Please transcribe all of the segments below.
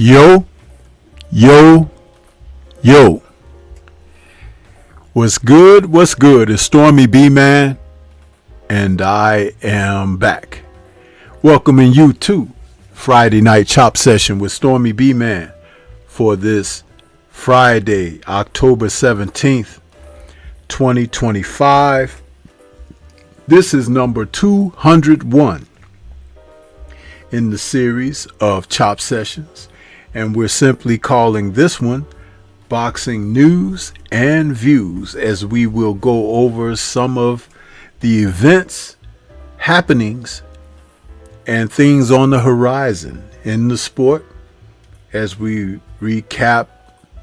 Yo, yo, yo. What's good? What's good? It's Stormy B Man, and I am back. Welcoming you to Friday Night Chop Session with Stormy B Man for this Friday, October 17th, 2025. This is number 201 in the series of Chop Sessions, and we're simply calling this one Boxing News and Views, as we will go over some of the events, happenings, and things on the horizon in the sport as we recap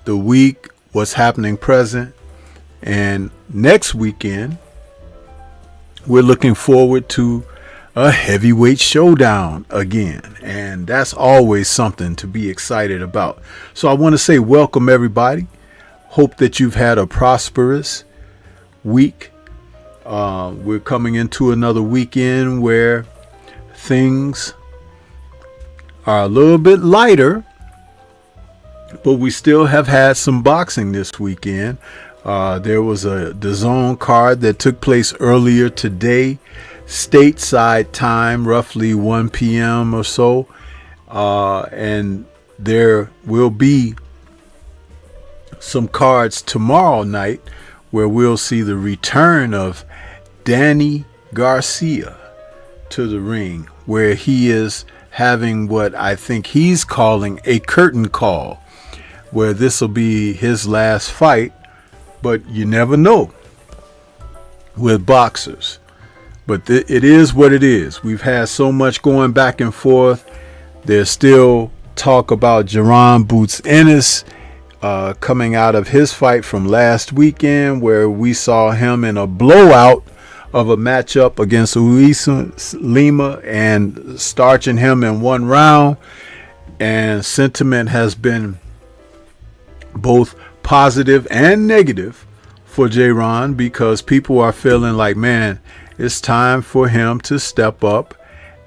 the week, what's happening present, and next weekend we're looking forward to a heavyweight showdown again, and that's always something to be excited about. So I want to say welcome everybody. Hope that you've had a prosperous week. We're coming into another weekend where things are a little bit lighter, but we still have had some boxing this weekend. There was the DAZN card that took place earlier today, stateside time, roughly 1 p.m. or so. And there will be some cards tomorrow night where we'll see the return of Danny Garcia to the ring, where he is having what I think he's calling a curtain call, where this will be his last fight. But you never know with boxers. But it is what it is. We've had so much going back and forth. There's still talk about Jaron Boots Ennis coming out of his fight from last weekend, where we saw him in a blowout of a matchup against Luis Lima and starching him in one round. And sentiment has been both positive and negative for Jaron, because people are feeling like, man, it's time for him to step up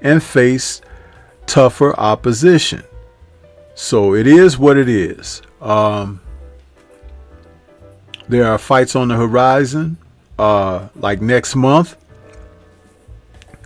and face tougher opposition. So it is what it is. There are fights on the horizon. Like next month,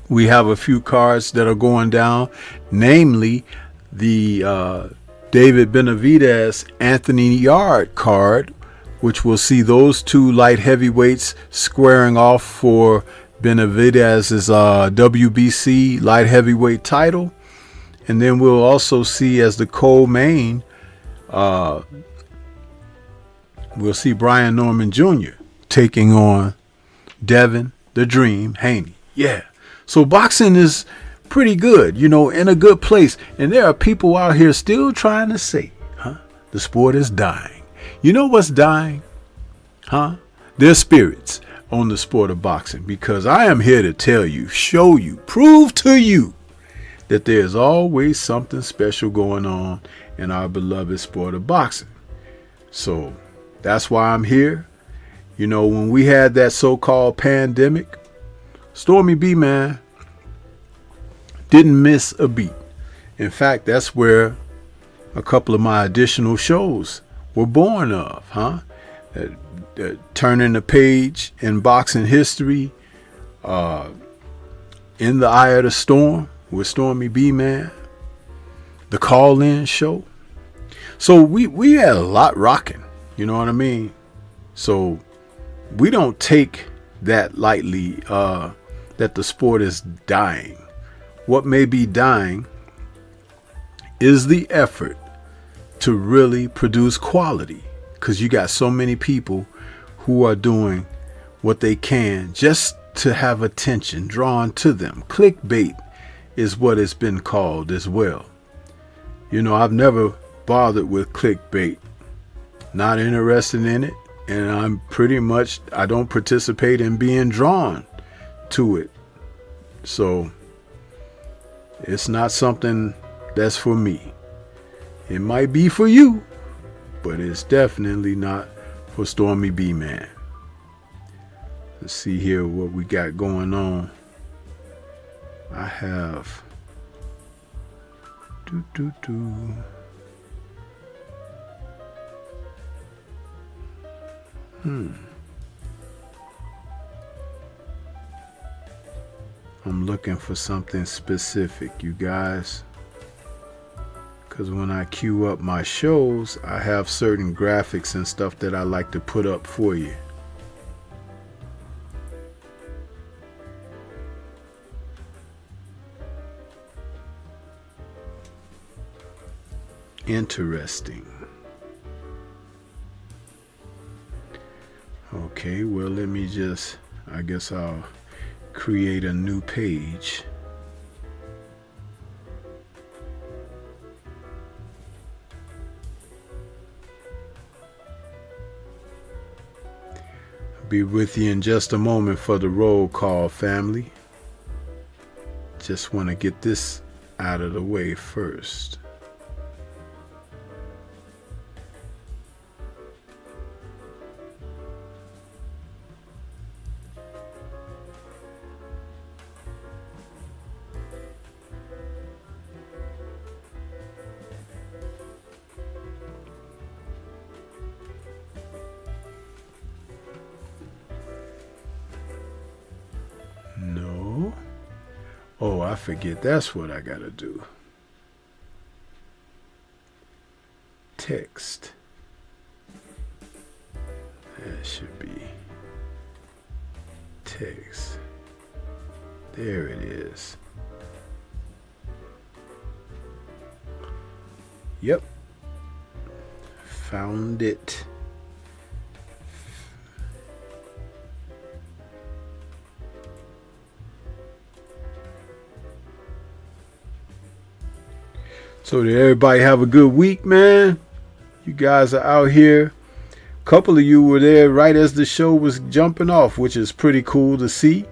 we have a few cards that are going down, namely the David Benavidez Anthony Yard card, which will see those two light heavyweights squaring off for Benavidez's WBC light heavyweight title. And then we'll also see, as the co-main, we'll see Brian Norman Jr. taking on Devin the Dream Haney. Yeah. So boxing is pretty good, in a good place. And there are people out here still trying to say, the sport is dying. You know what's dying? There's spirits on the sport of boxing, because I am here to tell you, show you, prove to you that there's always something special going on in our beloved sport of boxing. So that's why I'm here. When we had that so-called pandemic, Stormy B Man didn't miss a beat. In fact, that's where a couple of my additional shows were born of, turning the page in boxing history, In the Eye of the Storm with Stormy B Man, the call-in show. So we had a lot rocking, you know what I mean? So we don't take that lightly, that the sport is dying. What may be dying is the effort to really produce quality, because you got so many people who are doing what they can just to have attention drawn to them. Clickbait is what it's been called as well. I've never bothered with clickbait, not interested in it, and I don't participate in being drawn to it. So it's not something that's for me. It might be for you, but it's definitely not for Stormy B Man. Let's see here what we got going on. I have I'm looking for something specific, you guys. Because when I queue up my shows, I have certain graphics and stuff that I like to put up for you. Interesting. Okay, well, let me just, I guess I'll create a new page. Be with you in just a moment for the roll call, family. Just want to get this out of the way first. No. Oh, I forget. That's what I gotta do. Text. That should be text. There it is. Yep. Found it. So did everybody have a good week, man? You guys are out here. A couple of you were there right as the show was jumping off, which is pretty cool to see.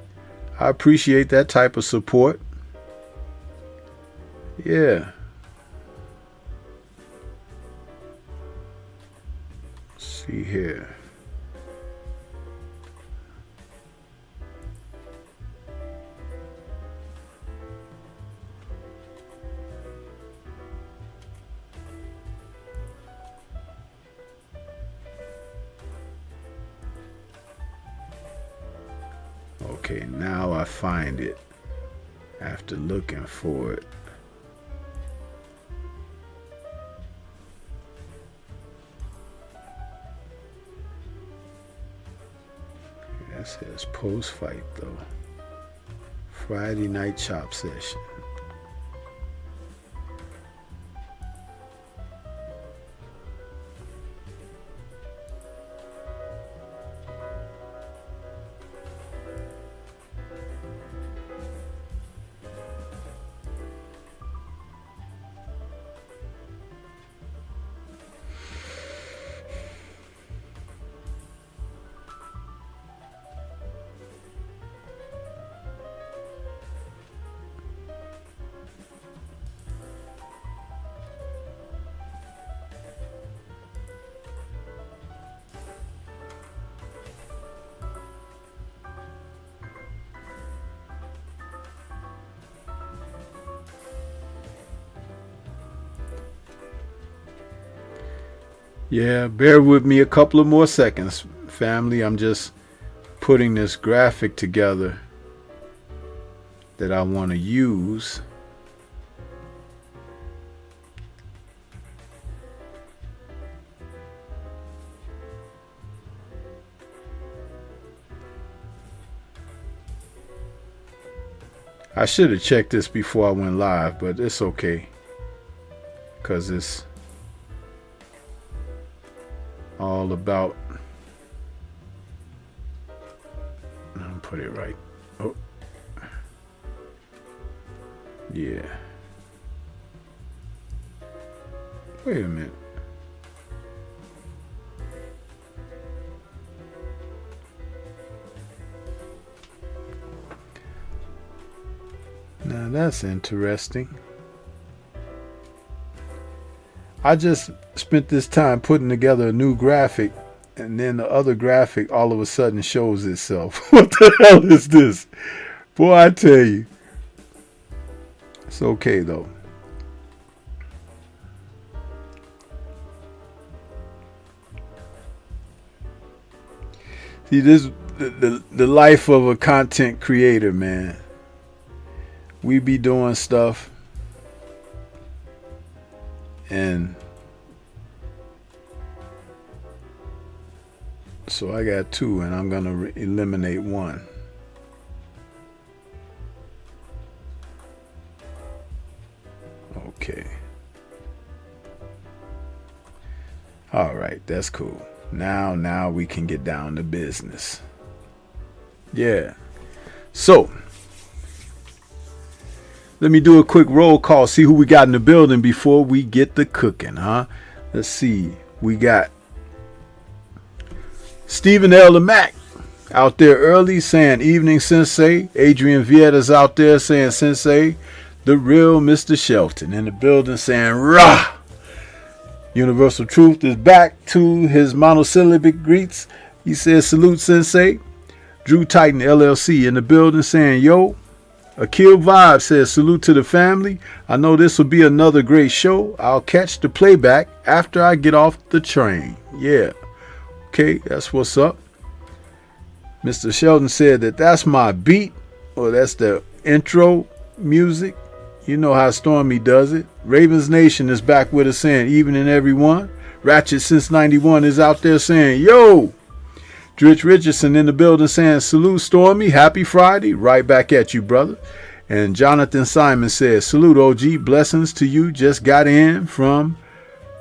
I appreciate that type of support. Yeah. Let's see here. Okay, now I find it after looking for it. That says post-fight though. Friday night chop session. Yeah, bear with me a couple of more seconds, family. I'm just putting this graphic together that I want to use. I should have checked this before I went live, but it's okay, because it's all about, I'll put it right. Oh, yeah. Wait a minute. Now that's interesting. I just spent this time putting together a new graphic, and then the other graphic all of a sudden shows itself. What the hell is this? Boy, I tell you. It's okay though. See, this the life of a content creator, man. We be doing stuff, and so I got two, and I'm gonna eliminate one. Okay. All right, that's cool. Now we can get down to business. Yeah. So, let me do a quick roll call, see who we got in the building before we get the cooking, huh? Let's see. We got Stephen L. Mack out there early saying evening sensei. Adrian Vietta's out there saying sensei. The real Mr. Shelton in the building saying rah. Universal Truth is back to his monosyllabic greets. He says salute sensei. Drew Titan LLC in the building saying yo. Akil Vibe says salute to the family. I know this will be another great show. I'll catch the playback after I get off the train. Yeah. Okay, that's what's up. Mr. Sheldon said that's my beat, or that's the intro music. You know how Stormy does it. Ravens Nation is back with us saying evening everyone. Ratchet since 91 is out there saying yo. Dritch Richardson in the building saying salute Stormy. Happy Friday. Right back at you, brother. And Jonathan Simon says salute OG. Blessings to you. Just got in from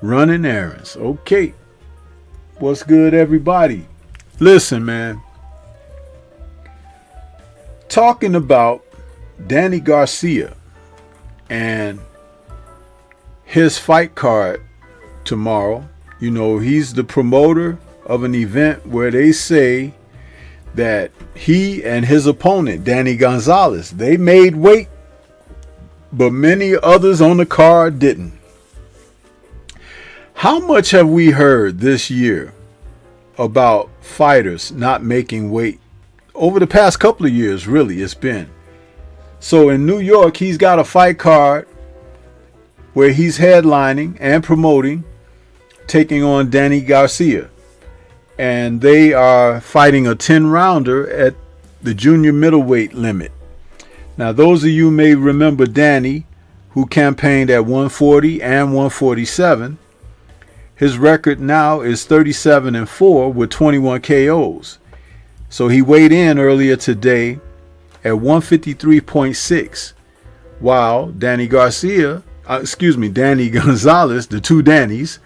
running errands. Okay. What's good, everybody? Listen, man. Talking about Danny Garcia and his fight card tomorrow. You know, he's the promoter of an event where they say that he and his opponent, Danny Gonzalez, they made weight, but many others on the card didn't. How much have we heard this year about fighters not making weight? Over the past couple of years, really, it's been. So in New York, he's got a fight card where he's headlining and promoting, taking on Danny Garcia. And they are fighting a 10-rounder at the junior middleweight limit. Now, those of you may remember Danny, who campaigned at 140 and 147. His record now is 37-4 with 21 KOs. So he weighed in earlier today at 153.6, while Danny Gonzalez, the two Dannys,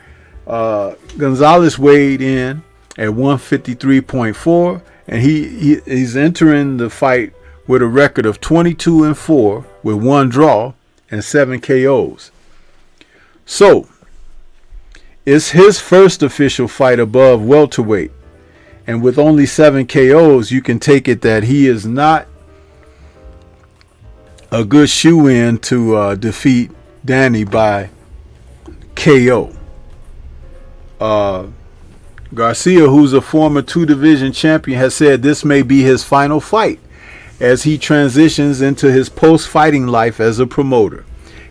Gonzalez weighed in at 153.4, and he's entering the fight with a record of 22-4 with one draw and 7 KOs. So, it's his first official fight above welterweight. And with only 7 KOs, you can take it that he is not a good shoe-in to defeat Danny by KO. Garcia, who's a former 2-division champion, has said this may be his final fight as he transitions into his post-fighting life as a promoter.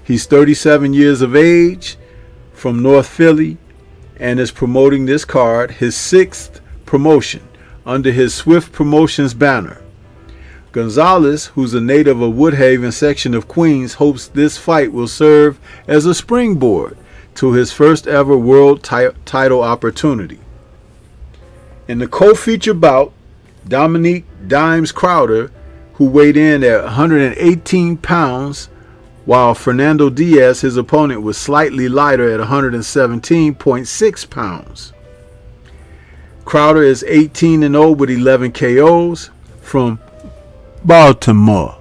He's 37 years of age from North Philly and is promoting this card, his 6th promotion, under his Swift Promotions banner. Gonzalez, who's a native of Woodhaven section of Queens, hopes this fight will serve as a springboard to his first ever world title opportunity. In the co-feature bout, Dominique Dimes Crowder, who weighed in at 118 pounds, while Fernando Diaz, his opponent, was slightly lighter at 117.6 pounds. Crowder is 18-0 with 11 KOs from Baltimore.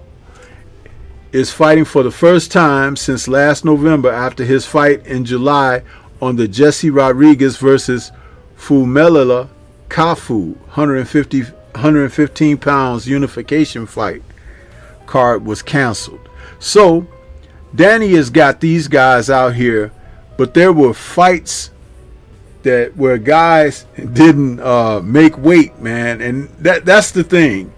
Is fighting for the first time since last November after his fight in July on the Jesse Rodriguez versus Fumela Kafu 115 pounds unification fight card was canceled. So Danny has got these guys out here, but there were fights that where guys didn't make weight, man, and that's the thing.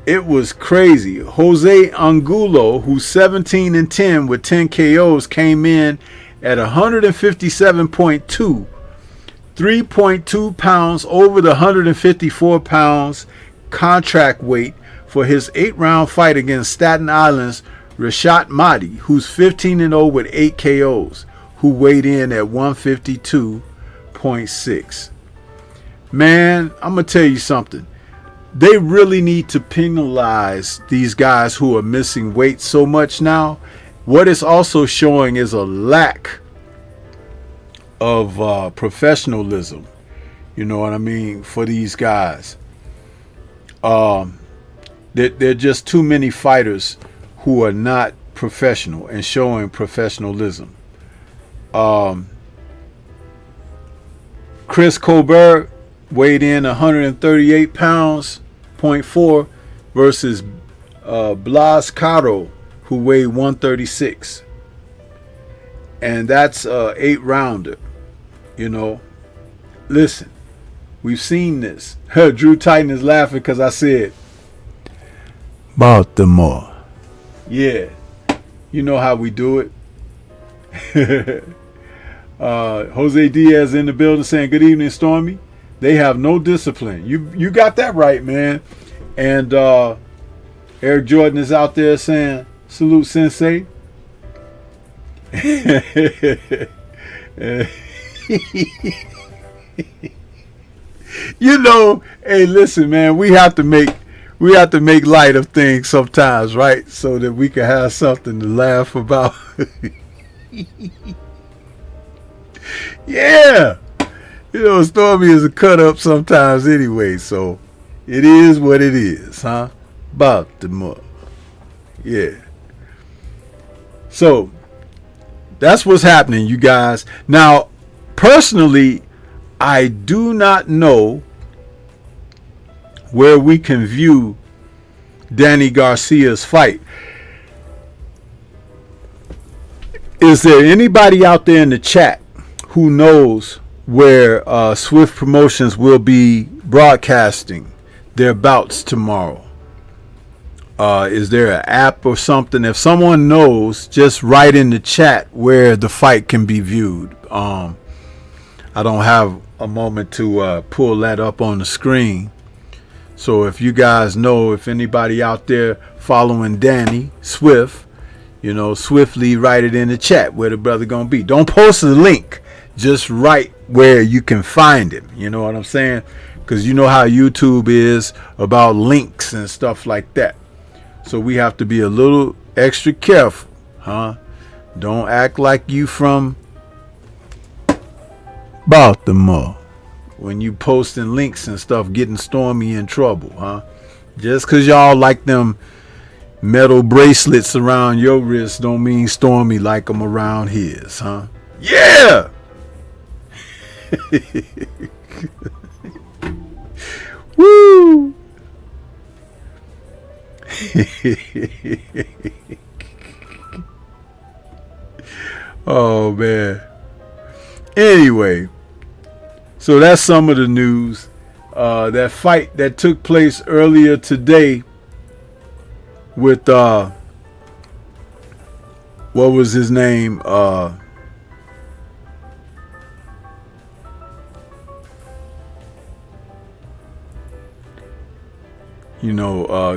It was crazy. Jose Angulo, who's 17-10 with 10 KOs, came in at 157.2 3.2 pounds over the 154 pounds contract weight for his 8-round fight against Staten Island's Rashad Mahdi, who's 15-0 with 8 KOs, who weighed in at 152.6. Man, I'm going to tell you something. They really need to penalize these guys who are missing weight so much now. What it's also showing is a lack of professionalism. You know what I mean? For these guys. There are just too many fighters who are not professional and showing professionalism. Chris Colbert weighed in 138 pounds, 0.4, versus Blas Caro, who weighed 136. And that's a 8-rounder. You know, listen, we've seen this. Drew Titan is laughing because I said Baltimore. Yeah, you know how we do it. Jose Diaz in the building saying, good evening, Stormy. They have no discipline. You got that right, man. And Eric Jordan is out there saying, salute, Sensei. You know, hey, listen, man, we have to make light of things sometimes, right? So that we can have something to laugh about. Yeah. You know, Stormy is a cut up sometimes anyway, so it is what it is, huh? Baltimore. Yeah. So that's what's happening, you guys. Now, personally, I do not know where we can view Danny Garcia's fight. Is there anybody out there in the chat who knows where Swift Promotions will be broadcasting their bouts tomorrow? Is there an app or something? If someone knows, just write in the chat where the fight can be viewed. I don't have a moment to pull that up on the screen. So if you guys know, if anybody out there following Danny Swift, you know, swiftly write it in the chat where the brother gonna be. Don't post the link. Just write where you can find him. You know what I'm saying? Because you know how YouTube is about links and stuff like that. So we have to be a little extra careful, huh? Don't act like you from Baltimore when you posting links and stuff, getting Stormy in trouble, huh? Just because y'all like them metal bracelets around your wrist don't mean Stormy like them around his, huh? Yeah! Woo! Oh, man. Anyway, so that's some of the news. That fight that took place earlier today with what was his name?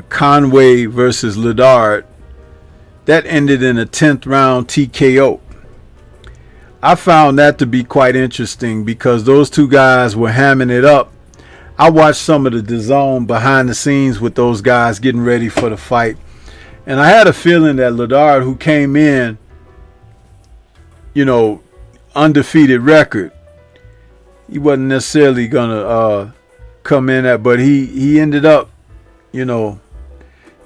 Conway versus Ledard, that ended in a 10th round TKO. I found that to be quite interesting because those two guys were hamming it up. I watched some of the DAZN behind the scenes with those guys getting ready for the fight, and I had a feeling that Ledard, who came in, undefeated record, he wasn't necessarily gonna come in at, but he ended up,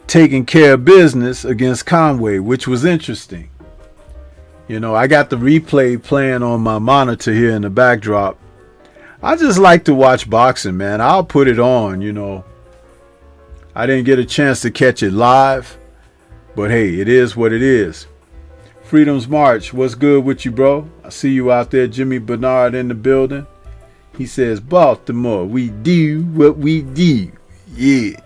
taking care of business against Conway, which was interesting. I got the replay playing on my monitor here in the backdrop. I just like to watch boxing, man. I'll put it on, I didn't get a chance to catch it live, but hey, it is what it is. Freedom's March, what's good with you, bro? I see you out there. Jimmy Bernard in the building. He says, Baltimore, we do what we do. Yeah.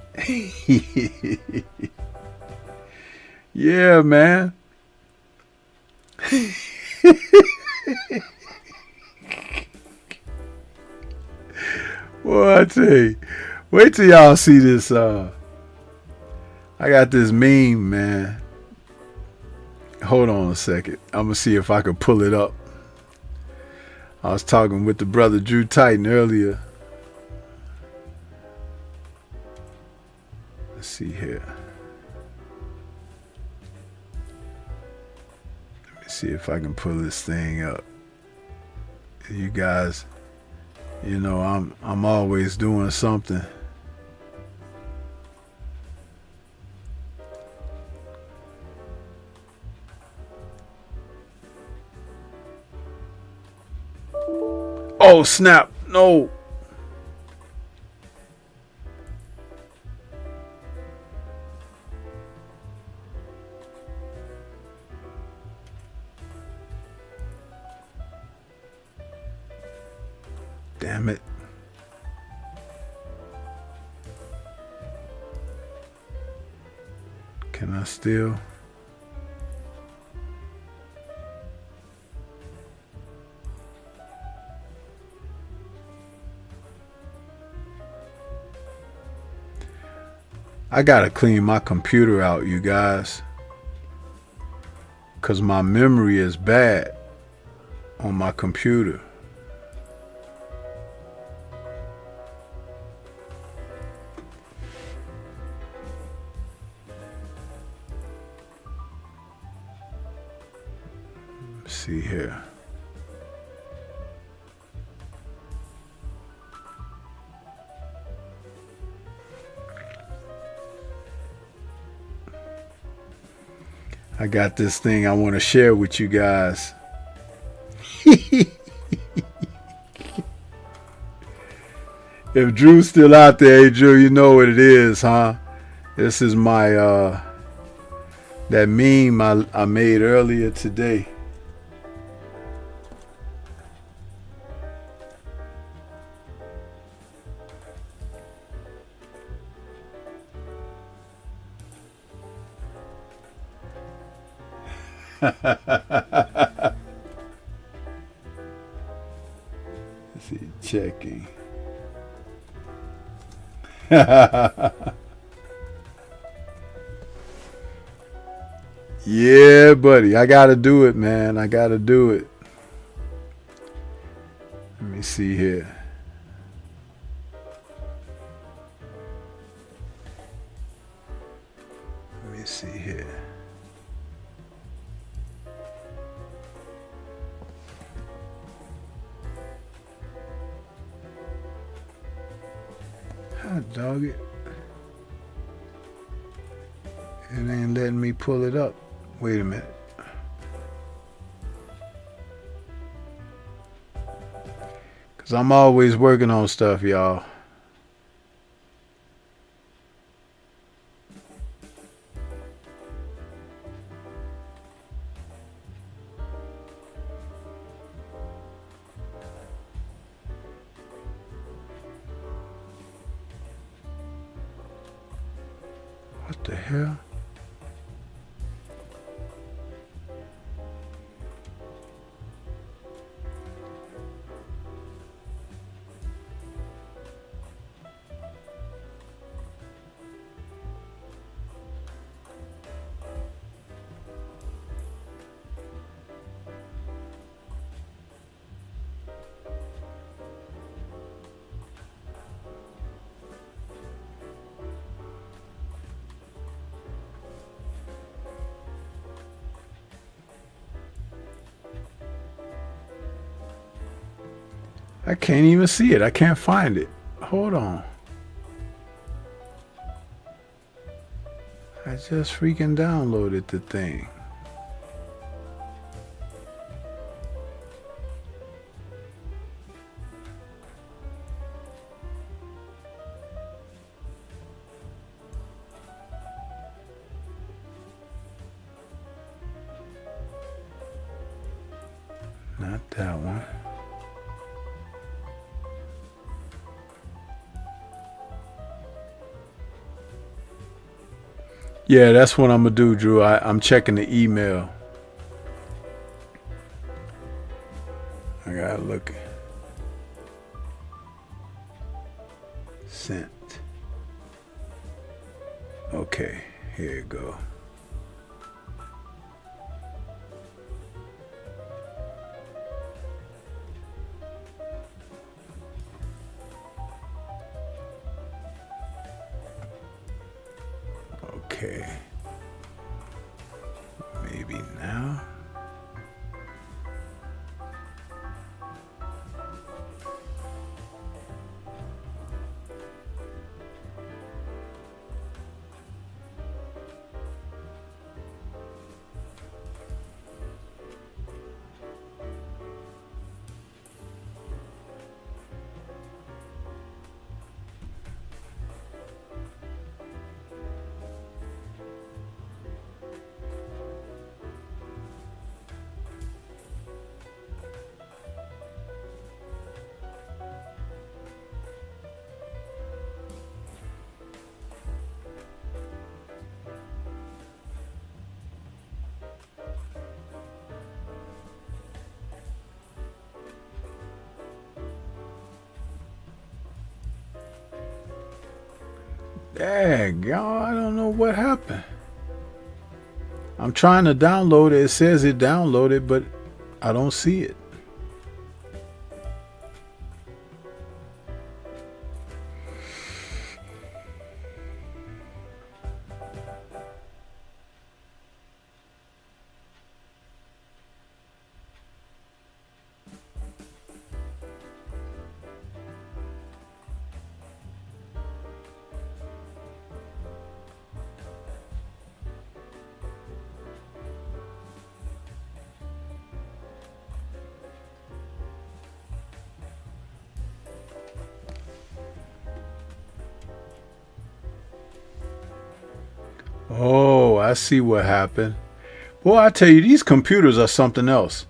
Yeah, man. Boy, I tell you, wait till y'all see this. I got this meme, man. Hold on a second. I'm gonna see if I can pull it up. I was talking with the brother Drew Titan earlier. Let's see here. Let me see if I can pull this thing up. You guys, you know, I'm always doing something. Oh snap! No. Damn it. Can I still? I gotta clean my computer out, you guys, because my memory is bad on my computer. Let's see here. I got this thing I want to share with you guys. If Drew's still out there, hey Drew, you know what it is, huh? This is my that meme I made earlier today. Let's see, checking. Yeah, buddy, I gotta do it, man. I gotta do it. Let me see here. Let me see here. Hot dog it. It ain't letting me pull it up. Wait a minute. Cause I'm always working on stuff, y'all. What the hell? I can't even see it. I can't find it. Hold on. I just freaking downloaded the thing. Not that one. Yeah, that's what I'm gonna do, Drew. I'm checking the email. I gotta look. Sent. Okay, here you go. Okay. Maybe now. Dang, y'all, I don't know what happened. I'm trying to download it. It says it downloaded, but I don't see it. Oh, I see what happened. Boy, I tell you, these computers are something else.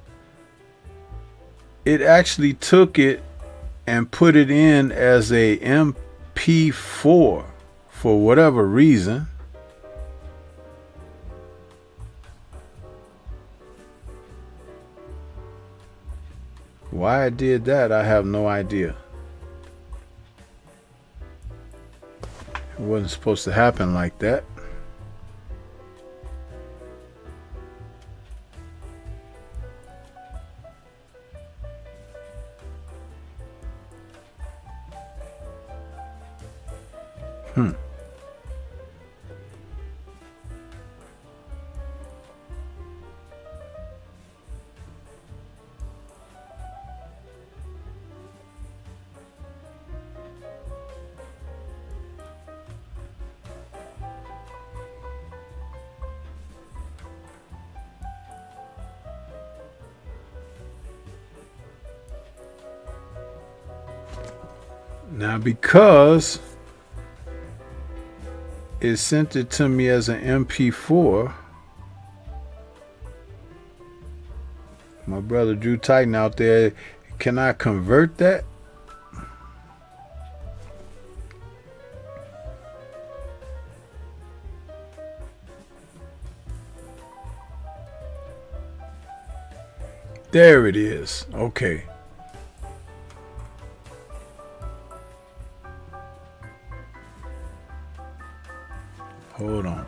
It actually took it and put it in as a MP4 for whatever reason. Why it did that, I have no idea. It wasn't supposed to happen like that. Now, because it sent it to me as an MP4, my brother Drew Titan out there, can I convert that? There it is. Okay. Hold on.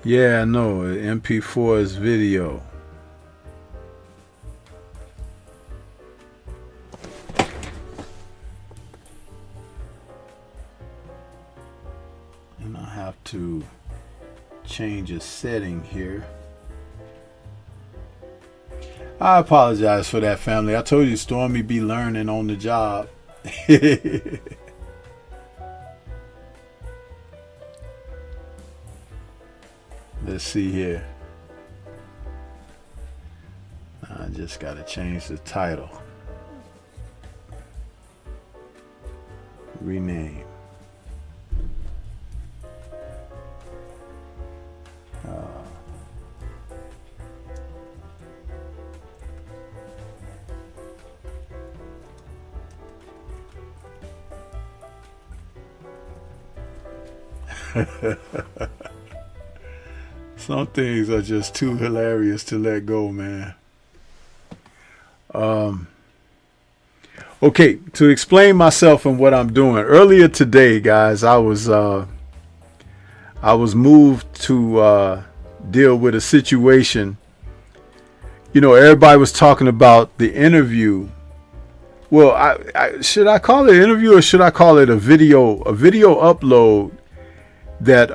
Yeah, I know. MP4 is video. And I have to change a setting here. I apologize for that, family. I told you Stormy be learning on the job. Let's see here. I just got to change the title. Rename. Some things are just too hilarious to let go, man. Okay, to explain myself and what I'm doing. Earlier today, guys, I was moved to deal with a situation. You know, everybody was talking about the interview. Well, should I call it an interview or should I call it a video upload that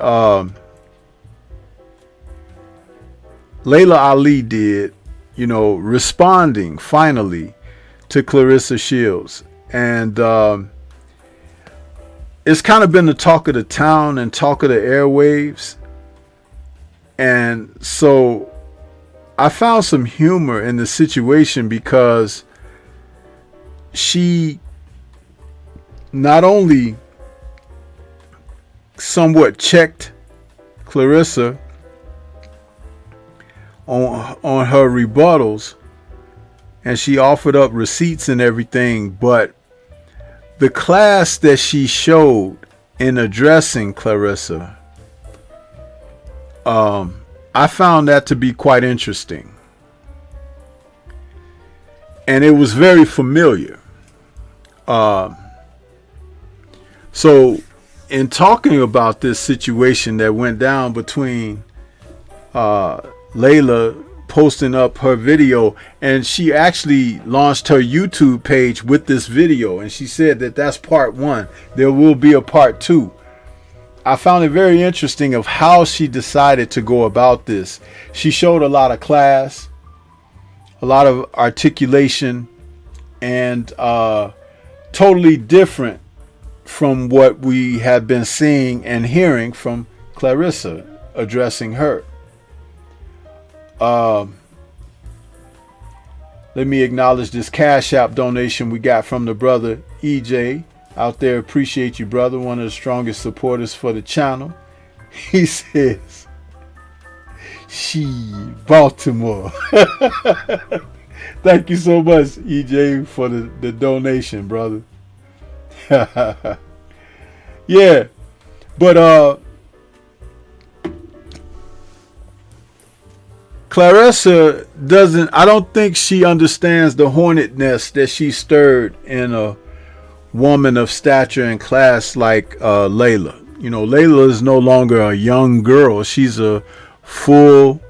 Layla Ali did, you know, responding finally to Clarissa Shields. And it's kind of been the talk of the town and talk of the airwaves. And so I found some humor in the situation because she not only somewhat checked Clarissa on her rebuttals, and she offered up receipts and everything, but the class that she showed in addressing Clarissa, I found that to be quite interesting. And it was very familiar. So in talking about this situation that went down between Layla posting up her video, and she actually launched her YouTube page with this video, and she said that that's part one. There will be a part two. I found it very interesting of how she decided to go about this. She showed a lot of class, a lot of articulation, and totally different from what we have been seeing and hearing from Clarissa addressing her. Let me acknowledge this Cash App donation we got from the brother EJ out there. Appreciate you, brother. One of the strongest supporters for the channel. He says, "She Baltimore." Thank you so much, EJ, for the donation, brother. Yeah, but Clarissa I don't think she understands the hornet nest that she stirred in a woman of stature and class like Layla. You know, Layla is no longer a young girl. She's a full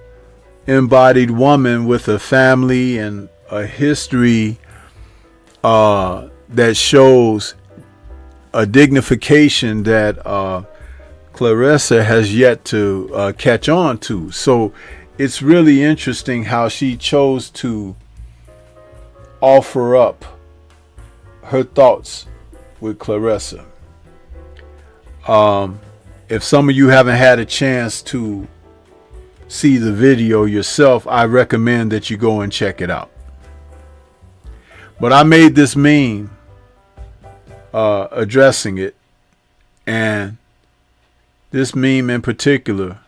embodied woman with a family and a history that shows a dignification that Clarissa has yet to catch on to. So it's really interesting how she chose to offer up her thoughts with Clarissa. If some of you haven't had a chance to see the video yourself, I recommend that you go and check it out. But I made this meme addressing it, and this meme in particular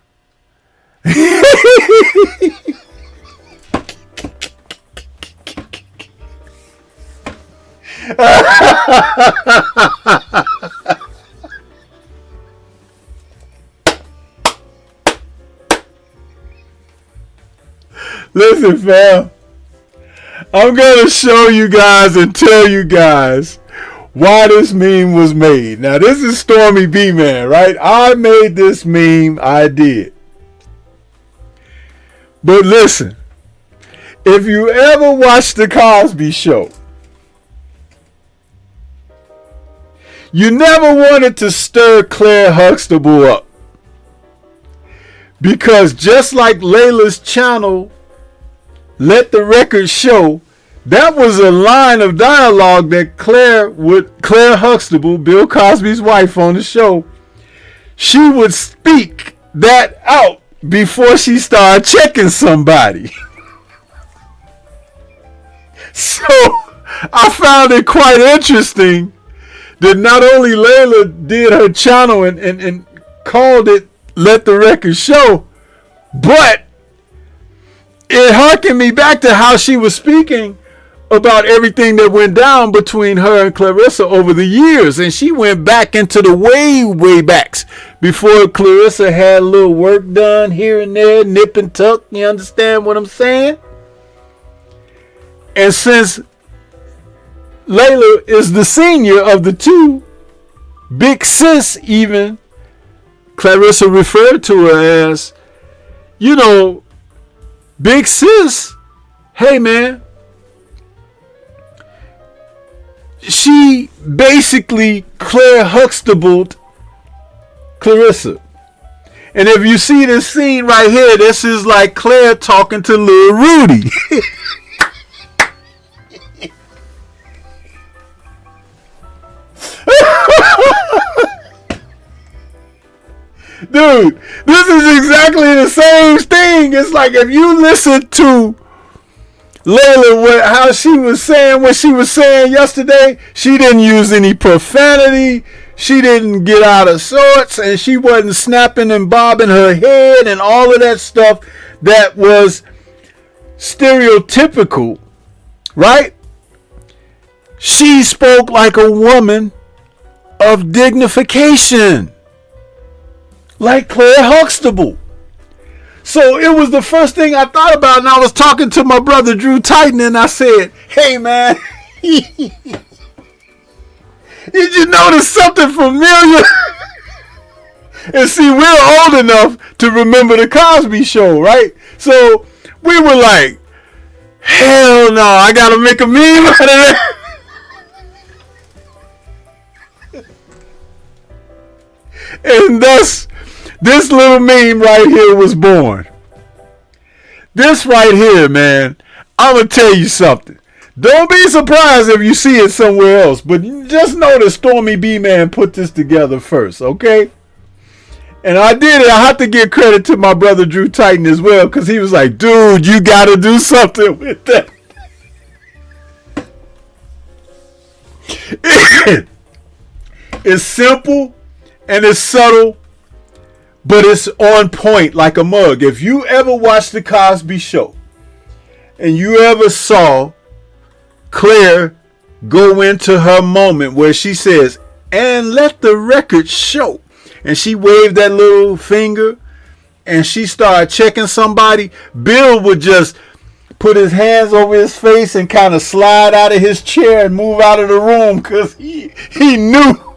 listen, fam, I'm gonna show you guys and tell you guys why this meme was made. Now, this is Stormy B Man, right? I made this meme. I did. But listen, if you ever watch The Cosby Show, you never wanted to stir Claire Huxtable up. Because just like Layla's channel, Let the Record Show, that was a line of dialogue that Claire Huxtable, Bill Cosby's wife on the show, she would speak that out before she started checking somebody. So I found it quite interesting that not only Layla did her channel and called it Let the Record Show, but it harkened me back to how she was speaking about everything that went down between her and Clarissa over the years. And she went back into the way backs before Clarissa had a little work done here and there, nip and tuck. You understand what I'm saying? And since Layla is the senior of the two. Big sis, even Clarissa referred to her as, big sis. Hey, man. She basically Claire Huxtabled Clarissa. And if you see this scene right here, this is like Claire talking to little Rudy. Dude, this is exactly the same thing. It's like if you listen to Layla, how she was saying what she was saying yesterday, she didn't use any profanity. She didn't get out of sorts, and she wasn't snapping and bobbing her head and all of that stuff that was stereotypical, right? She spoke like a woman of dignification, like Claire Huxtable. So it was the first thing I thought about, and I was talking to my brother Drew Titan, and I said, hey, man, did you notice something familiar? And see, we're old enough to remember the Cosby Show, right? So we were like, hell no, I got to make a meme out of that. And thus, this little meme right here was born. This right here, man, I'm going to tell you something. Don't be surprised if you see it somewhere else, but just know that Stormy B-Man put this together first, okay? And I did it. I have to give credit to my brother Drew Titan as well, because he was like, dude, you got to do something with that. It's simple and it's subtle, but it's on point like a mug. If you ever watched The Cosby Show and you ever saw Claire go into her moment where she says, and let the record show, and she waved that little finger and she started checking somebody, Bill would just put his hands over his face and kind of slide out of his chair and move out of the room because he knew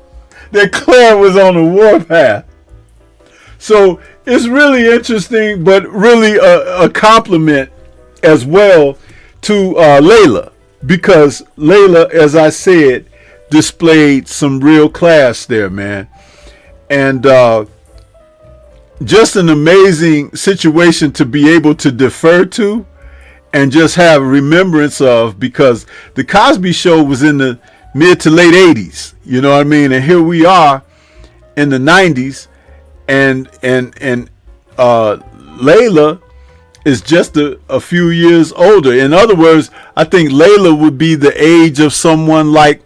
that Claire was on the warpath. So it's really interesting, but really a compliment as well to Layla, because Layla, as I said, displayed some real class there, man. And just an amazing situation to be able to defer to and just have remembrance of, because the Cosby Show was in the mid to late 80s, you know what I mean? And here we are in the 90s, and Layla is just a few years older. In other words, I think Layla would be the age of someone like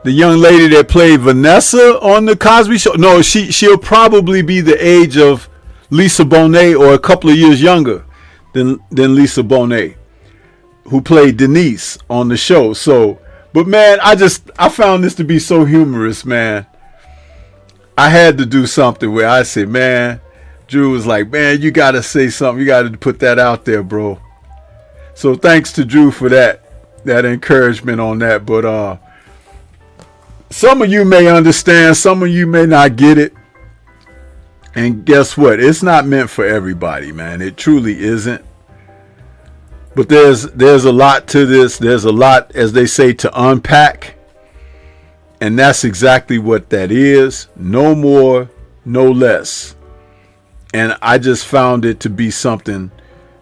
the young lady that played Vanessa on the Cosby Show. No, she'll probably be the age of Lisa Bonet, or a couple of years younger than Lisa Bonet, who played Denise on the show. So, but man, I found this to be so humorous, man. I had to do something where I said, man, Drew was like, man, you got to say something. You got to put that out there, bro. So thanks to Drew for that encouragement on that. But some of you may understand, some of you may not get it. And guess what? It's not meant for everybody, man. It truly isn't. But there's a lot to this. There's a lot, as they say, to unpack. And that's exactly what that is. No more, no less. And I just found it to be something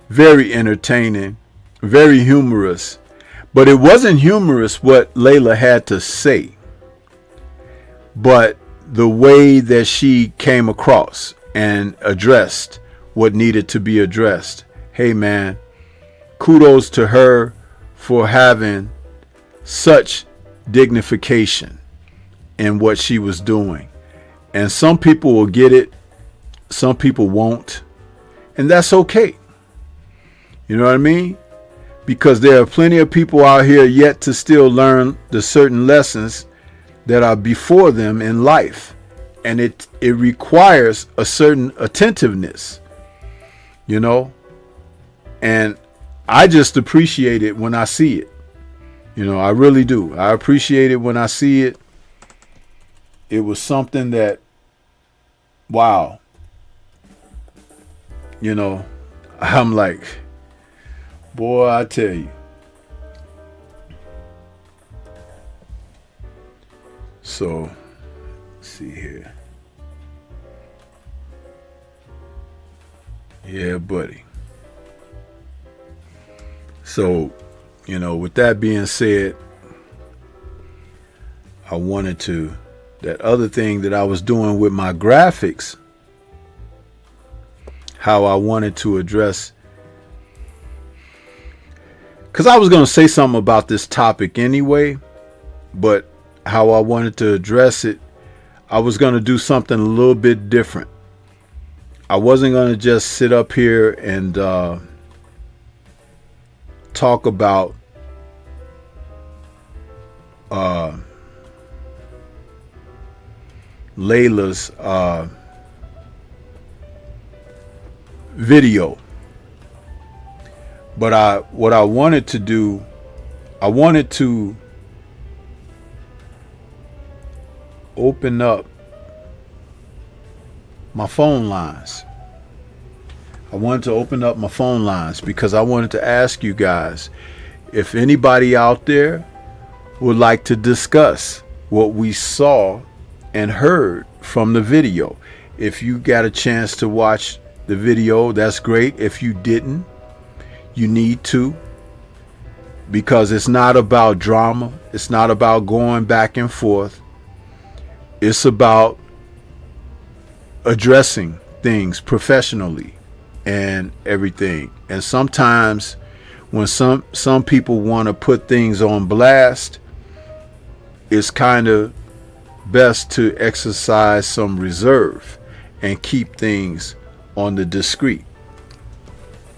very entertaining, very humorous. But it wasn't humorous what Layla had to say, but the way that she came across and addressed what needed to be addressed. Hey, man, kudos to her for having such dignification in what she was doing. And some people will get it, some people won't, and that's okay. You know what I mean? Because there are plenty of people out here yet to still learn the certain lessons that are before them in life, and it requires a certain attentiveness, you know. And I just appreciate it when I see it. You know, I really do. I appreciate it when I see it. It was something that, wow, you know, I'm like, boy, I tell you. So, let's see here. Yeah, buddy. So, you know, with that being said, I wanted to, that other thing that I was doing with my graphics, how I wanted to address, because I was going to say something about this topic anyway, but how I wanted to address it, I was going to do something a little bit different. I wasn't going to just sit up here and talk about Layla's video. But what I wanted to do, I wanted to open up my phone lines. I wanted to open up my phone lines because I wanted to ask you guys if anybody out there would like to discuss what we saw and heard from the video. If you got a chance to watch the video, that's great. If you didn't, you need to, because it's not about drama. It's not about going back and forth. It's about addressing things professionally and everything. And sometimes when some people want to put things on blast, it's kind of best to exercise some reserve and keep things on the discreet.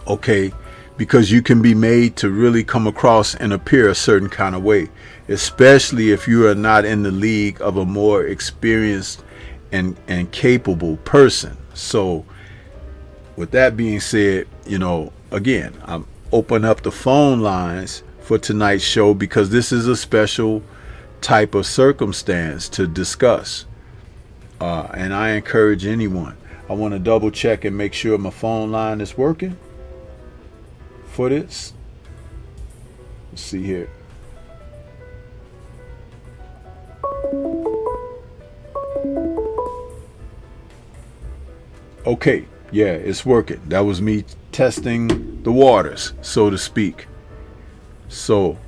Okay? Because you can be made to really come across and appear a certain kind of way, especially if you are not in the league of a more experienced and capable person. So with that being said, you know, again, I'm open up the phone lines for tonight's show because this is a special type of circumstance to discuss. And I encourage anyone. I want to double check and make sure my phone line is working for this. Let's see here. Okay, yeah, it's working. That was me testing the waters, so to speak. So,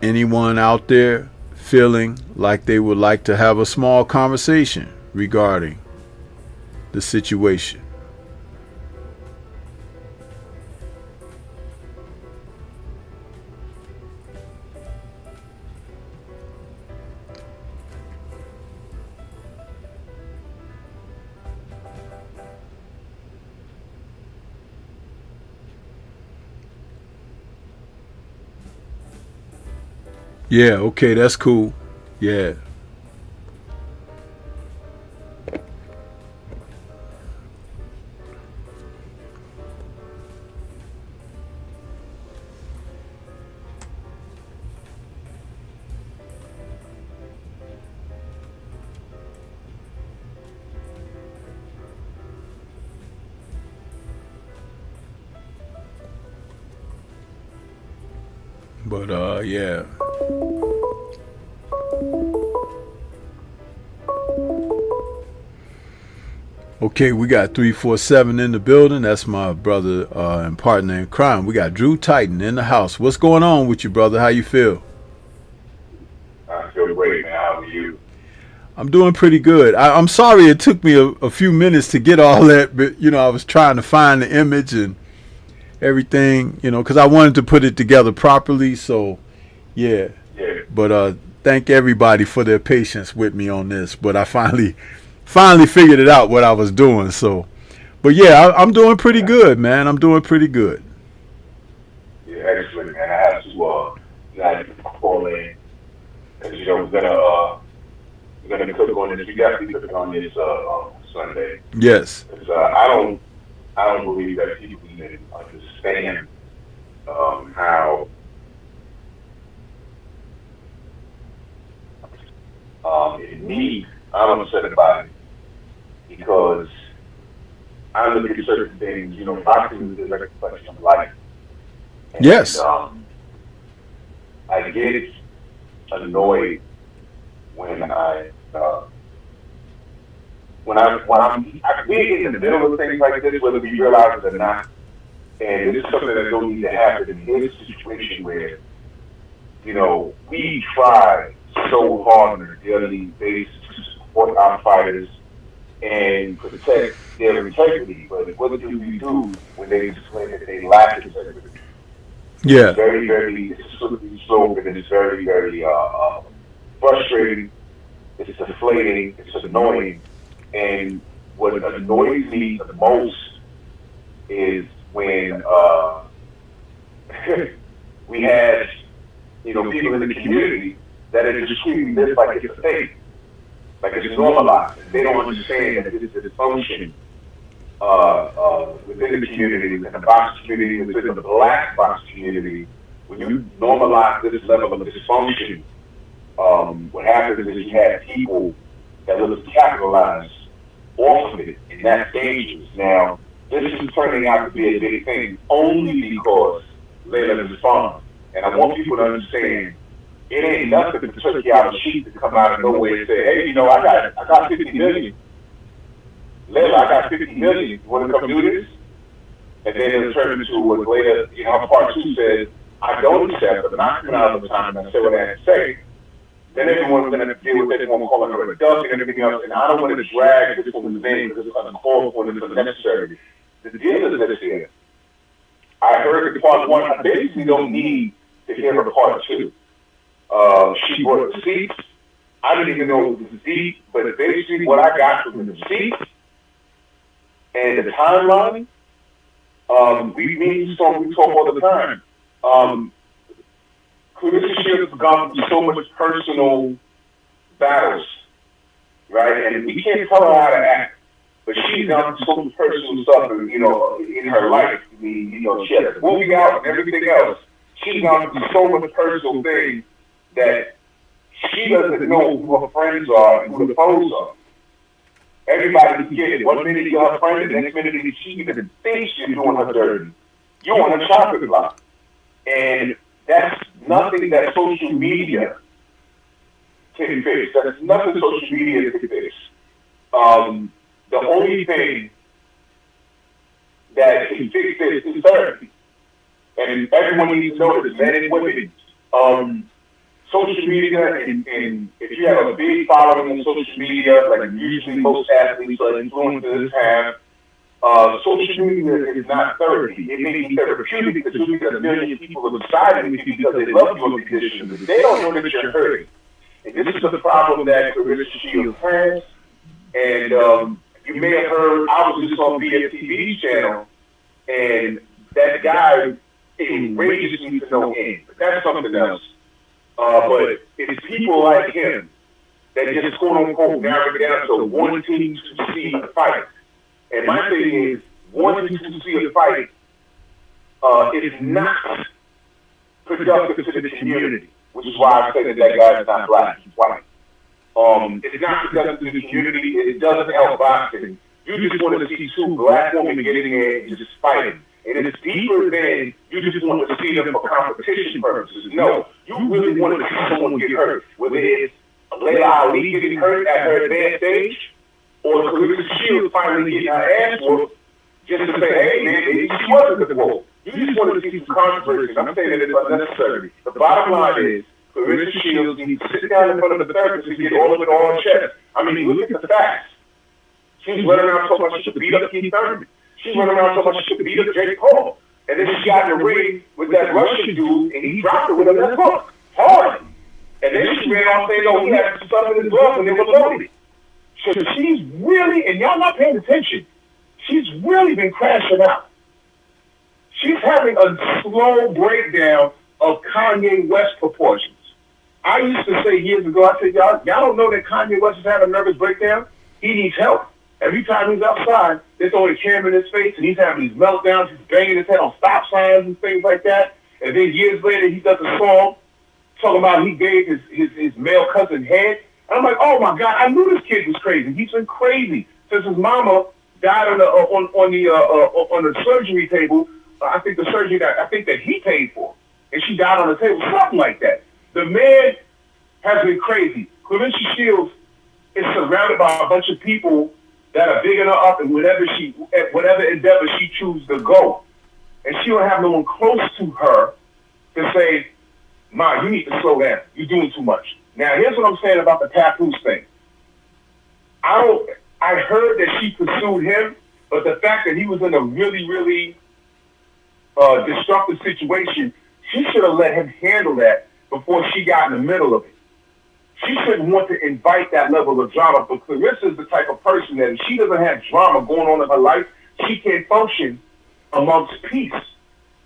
anyone out there feeling like they would like to have a small conversation regarding the situation? Yeah, okay, that's cool. Yeah. But yeah. Okay, we got 347 in the building. That's my brother and partner in crime. We got Drew Titan in the house. What's going on with you, brother? How you feel? I feel great, man. How are you? I'm doing pretty good. I'm sorry it took me a few minutes to get all that, but you know, I was trying to find the image and everything, you know, because I wanted to put it together properly. So, yeah. Yeah. But thank everybody for their patience with me on this. But I finally figured it out what I was doing. So, but yeah, I'm doing pretty good, man. I'm doing pretty good. Yeah, excellent, man. I have to call in. As you know, we're gonna cook on this. We definitely cook on this Sunday. Yes. 'Cause, I don't believe that people even understand how me, I'm upset about it because I look at certain things. You know, boxing is a reflection of life, and Yes. I get annoyed when we in the middle of things like this, whether we realize it or not, and this is something that don't need to happen. And here's a situation where we try so hard on a daily basis to support our fighters and protect their integrity. But what do we do when they display that they lack integrity? It's Yeah. very, very, it's a slippery slope, and it's very, very frustrating. It's deflating. It's annoying. And what annoys me the most is when we have, people in the community that are just treating this like it's a thing, like it's normalized. They don't understand that this is a dysfunction within the community, within the box community, within the black box community. When you normalize this level of dysfunction, what happens is you have people that look to capitalize off of it, and that's dangerous. Now, this is turning out to be a big thing only because Layla responds. And I want people to understand it ain't nothing to turkey out a sheep to come out of nowhere and say, hey, I got 50 million. Layla, I got 50 million. You want to come do this? And then it'll turn into what Layla, part two says, I don't accept, but not coming out of the time and I say what I have to say. Then everyone's going to deal with it, everyone calling her a duck and everything else. And I don't want to drag this woman's name because it's uncalled for and it's unnecessary. The deal is this here. I heard the part one. I basically don't need to hear her part two. She brought receipts. I didn't even know it was deep, but basically what I got from the receipts and the timeline, we talk all the time. Clarissa Shields has gone through so much personal battles, right? And we can't tell her how to act, but she's gone through so much personal stuff, in her life. I mean, she has a movie out and everything else. She's gone through so much personal things that she doesn't know who her friends are and who the foes are. Everybody can get it. One minute you're her friend, the next minute she even thinks you're doing her dirty. You're on a chopping block. And that's nothing that social media can fix. That's nothing social media can fix. The only thing that can fix this is therapy. And everyone needs to know this, men and women. Social media, and if you have a big following on social media, like usually most athletes or influencers have, social media is not therapy. It may be therapeutic because you get a million people excited with you because they love your condition, but they don't know that you're hurting. And this is the problem that Clarissa Shields has. And you may have heard, I was just on BFTV's channel, and that guy enrages me to no end. But that's something else. But it's people like him that just quote unquote narrow it down to wanting to see a fight. And my thing is, wanting to see a fight is not productive to the community, which is why I say that guy is not black, he's white. It's not productive to the community, it doesn't help boxing. You just want to see two black women getting in and just fighting. And it's deeper than you just want to see them for competition purposes. No, you really want to see someone get hurt. Whether it's Layla Ali getting hurt at her advanced age, or Clarissa Shields finally getting her ass whooped, just to say, hey, man, maybe she wasn't the quote. You just want to see some controversy. I'm saying that it's unnecessary. The bottom line is, Clarissa Shields needs to sit down in front of the therapist and get all of it on chest. I mean, look at the facts. She's running around talking about she should beat up Keith Thurman. She's running around talking about she should beat up Jake Paul. And then she got in the ring with that Russian dude, and he dropped her with a left hook. Hard. And then she ran off saying, no, he had some stuff in his glove when they were loaded. So she's really, and y'all not paying attention, she's really been crashing out. She's having a slow breakdown of Kanye West proportions. I used to say years ago, I said, y'all don't know that Kanye West is having a nervous breakdown? He needs help. Every time he's outside, they're throwing a camera in his face, and he's having these meltdowns. He's banging his head on stop signs and things like that. And then years later, he does a song talking about he gave his male cousin head. And I'm like, oh my God, I knew this kid was crazy. He's been crazy since his mama died on the surgery table. I think the surgery that he paid for, and she died on the table, something like that. The man has been crazy. Clarissa Shields is surrounded by a bunch of people that are bigging her up in whatever endeavor she chooses to go, and she don't have no one close to her to say, "Ma, you need to slow down. You're doing too much." Now, here's what I'm saying about the Papoose thing. I heard that she pursued him, but the fact that he was in a really, really destructive situation, she should have let him handle that before she got in the middle of it. She shouldn't want to invite that level of drama, but Clarissa is the type of person that if she doesn't have drama going on in her life, she can't function amongst peace.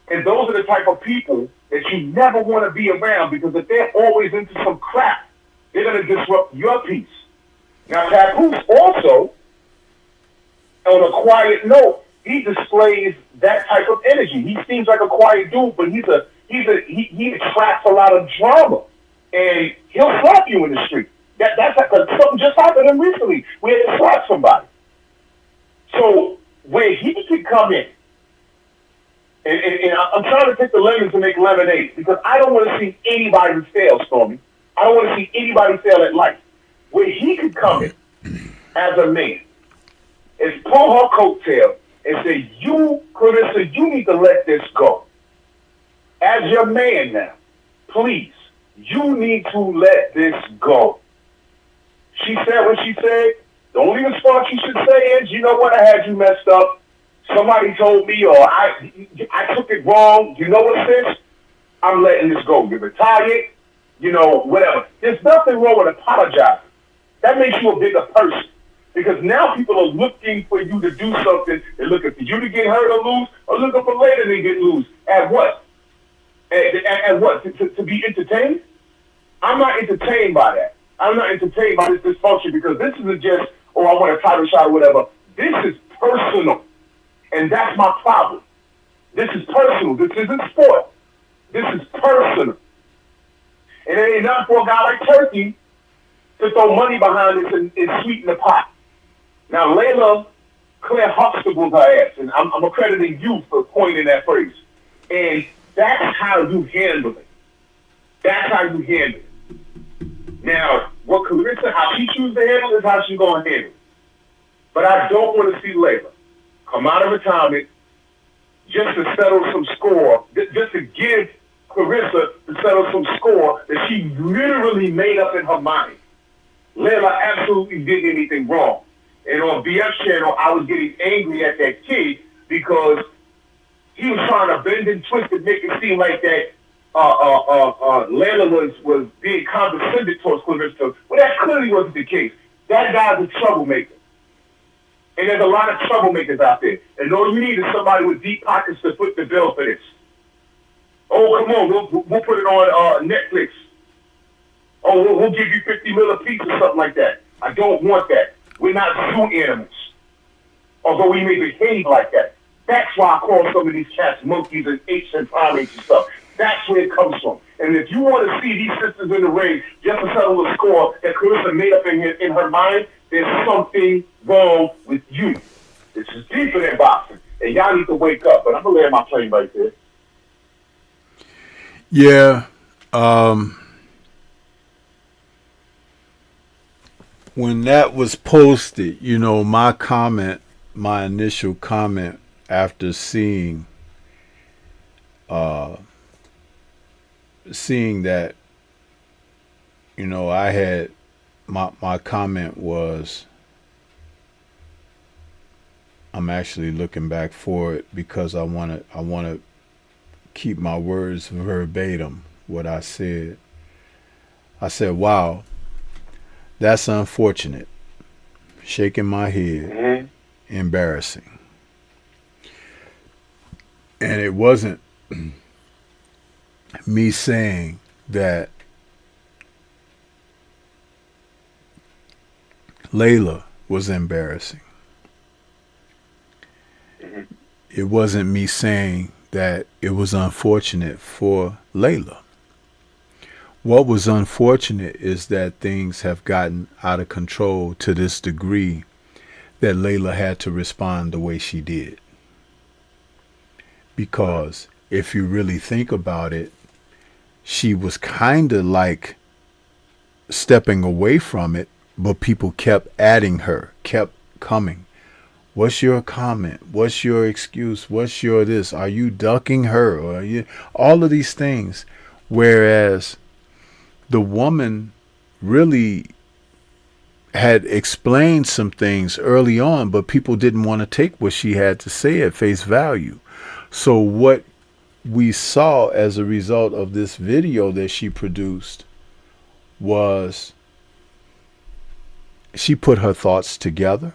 And those are the type of people that you never want to be around, because if they're always into some crap, they're going to disrupt your peace. Now, Papoose also, on a quiet note, he displays that type of energy. He seems like a quiet dude, but he attracts a lot of drama, and he'll slap you in the street. That's something just happened to him recently. We had to slap somebody. So where he could come in, and I'm trying to pick the lemons to make lemonade, because I don't want to see anybody fail, Stormy. I don't want to see anybody fail at life. Where he could come in as a man is pull her coattail and say, "You, Clarissa, you need to let this go. As your man now, please, you need to let this go." She said what she said. The only response you should say is, "You know what? I had you messed up. Somebody told me, or I took it wrong. You know what, sis? I'm letting this go. You're retired. You know, whatever." There's nothing wrong with apologizing. That makes you a bigger person. Because now people are looking for you to do something. They're looking for you to get hurt or lose, or looking for later to get lose. At what? At what? To be entertained? I'm not entertained by that. I'm not entertained by this dysfunction, because this isn't just, oh, I want a title shot or whatever. This is personal. And that's my problem. This is personal. This isn't sport. This is personal. And it ain't enough for a guy like Turkey to throw money behind this and sweeten the pot. Now, Layla Claire Huxtable's her ass, and I'm accrediting you for coining that phrase. And that's how you handle it. That's how you handle it. Now, what Clarissa, how she chooses to handle it is how she's going to handle it. But I don't want to see Layla come out of retirement just to settle some score, just to give Clarissa to settle some score that she literally made up in her mind. Layla absolutely didn't anything wrong. And on BF channel, I was getting angry at that kid because he was trying to bend and twist and make it seem like that Layla was being condescending towards Clarissa. Well, that clearly wasn't the case. That guy's a troublemaker. And there's a lot of troublemakers out there. And all you need is somebody with deep pockets to foot the bill for this. Oh, come on, we'll put it on Netflix. Oh, we'll give you 50 mil a piece or something like that. I don't want that. We're not zoo animals. Although we may behave like that. That's why I call some of these cats monkeys and apes and primates and stuff. That's where it comes from. And if you want to see these sisters in the ring just to settle a score that Clarissa made up in her mind, there's something wrong with you. This is deeper than boxing. And y'all need to wake up. But I'm going to land my plane right there. Yeah. When that was posted, you know, my initial comment after seeing that, you know, I had my comment was, I'm actually looking back for it because I want to keep my words verbatim. What I said, wow, that's unfortunate. Shaking my head. Mm-hmm. Embarrassing. And it wasn't me saying that Layla was embarrassing. Mm-hmm. It wasn't me saying that it was unfortunate for Layla. What was unfortunate is that things have gotten out of control to this degree that Layla had to respond the way she did. Because if you really think about it, she was kind of like stepping away from it, but people kept adding her, kept coming. What's your comment? What's your excuse? What's your this? Are you ducking her? Or are you all of these things? Whereas the woman really had explained some things early on, but people didn't want to take what she had to say at face value. So what we saw as a result of this video that she produced was she put her thoughts together.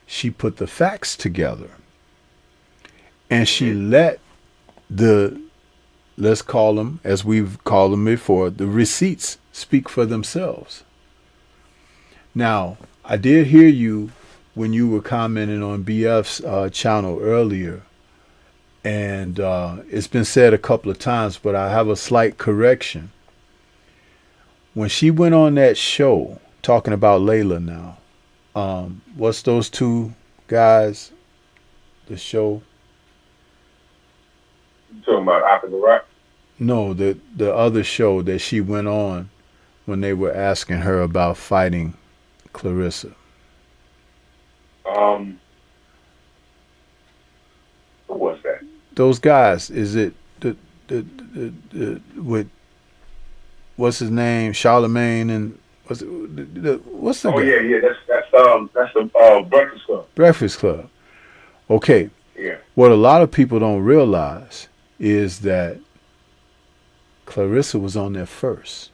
She put the facts together. And she let the, let's call them, as we've called them before, the receipts speak for themselves. Now, I did hear you when you were commenting on BF's channel earlier. And it's been said a couple of times, but I have a slight correction. When she went on that show, talking about Layla now, what's those two guys, the show? You talking about After the Rock? No, the other show that she went on when they were asking her about fighting Clarissa. Who was that? Those guys, is it the with what's his name, Charlemagne, and what's the Oh guy? yeah, that's the Breakfast Club. Breakfast Club. Okay. Yeah. What a lot of people don't realize is that Clarissa was on there first.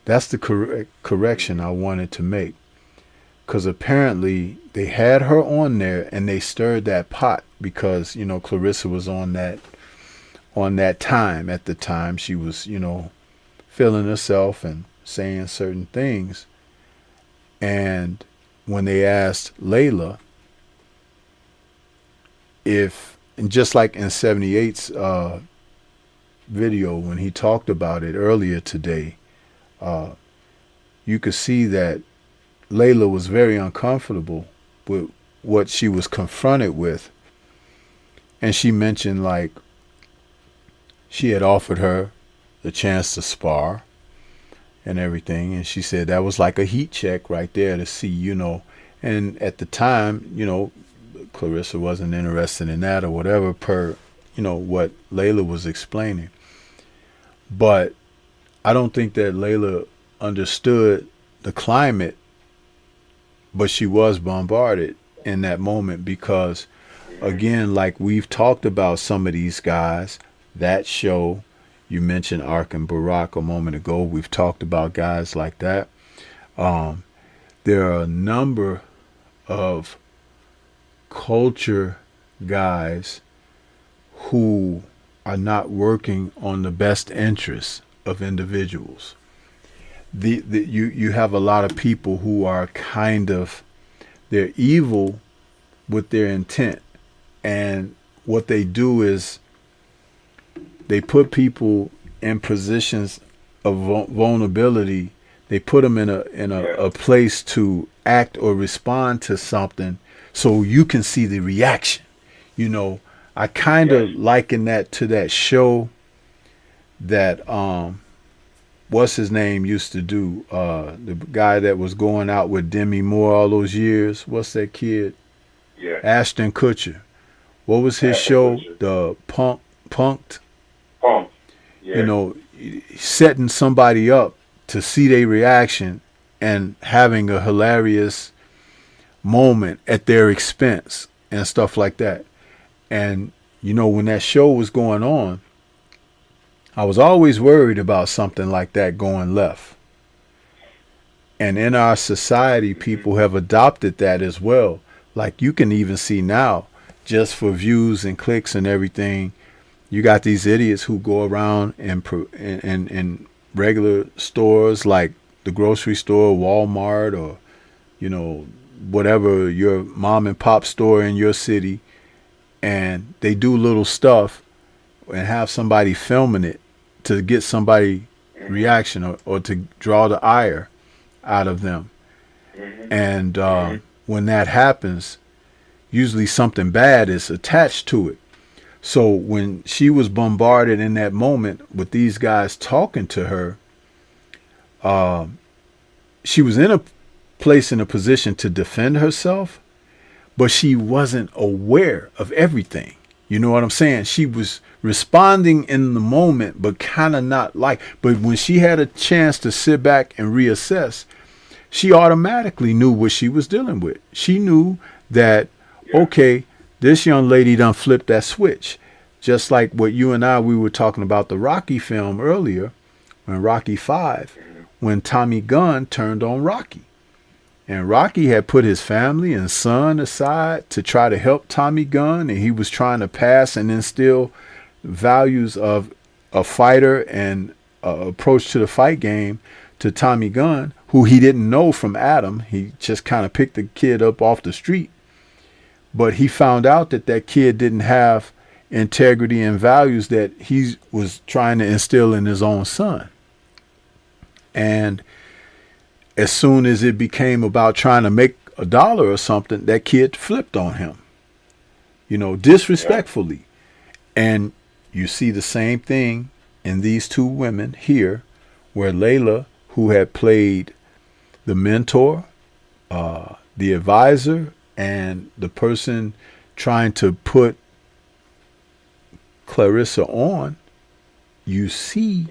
That's the correction I wanted to make. Because apparently they had her on there and they stirred that pot because, you know, Clarissa was on that time. At the time, she was, you know, feeling herself and saying certain things. And when they asked Layla if, and just like in 78's video when he talked about it earlier today, you could see that Layla was very uncomfortable with what she was confronted with. And she mentioned like she had offered her the chance to spar and everything. And she said that was like a heat check right there to see, you know. And at the time, you know, Clarissa wasn't interested in that or whatever per, you know, what Layla was explaining. But I don't think that Layla understood the climate, but she was bombarded in that moment because, again, like we've talked about some of these guys, that show, you mentioned Ark and Barack a moment ago. We've talked about guys like that. There are a number of culture guys who are not working on the best interests of individuals. You have a lot of people who are kind of, they're evil with their intent, and what they do is they put people in positions of vulnerability. They put them in a place to act or respond to something so you can see the reaction. You know, I kind of liken that to that show that what's his name used to do, the guy that was going out with Demi Moore all those years. What's that kid? Yeah. Ashton Kutcher. What was his show? The Punked. Punk. Yeah. You know, setting somebody up to see their reaction and having a hilarious moment at their expense and stuff like that. And, you know, when that show was going on, I was always worried about something like that going left. And in our society, people have adopted that as well. Like you can even see now, just for views and clicks and everything, you got these idiots who go around in regular stores like the grocery store, Walmart, or, you know, whatever your mom and pop store in your city, and they do little stuff and have somebody filming it to get somebody reaction or to draw the ire out of them. And when that happens, usually something bad is attached to it. So when she was bombarded in that moment with these guys talking to her, she was in a position to defend herself, but she wasn't aware of everything. You know what I'm saying? She was responding in the moment, but kind of not like. But when she had a chance to sit back and reassess, she automatically knew what she was dealing with. She knew that, okay, this young lady done flipped that switch. Just like what you and we were talking about the Rocky film earlier, when Rocky 5, when Tommy Gunn turned on Rocky. And Rocky had put his family and son aside to try to help Tommy Gunn, and he was trying to pass and instill values of a fighter and approach to the fight game to Tommy Gunn, who he didn't know from Adam. He just kind of picked the kid up off the street. But he found out that that kid didn't have integrity and values that he was trying to instill in his own son. And as soon as it became about trying to make a dollar or something, that kid flipped on him, disrespectfully. And you see the same thing in these two women here, where Layla, who had played the mentor, the advisor, and the person trying to put Clarissa on, you see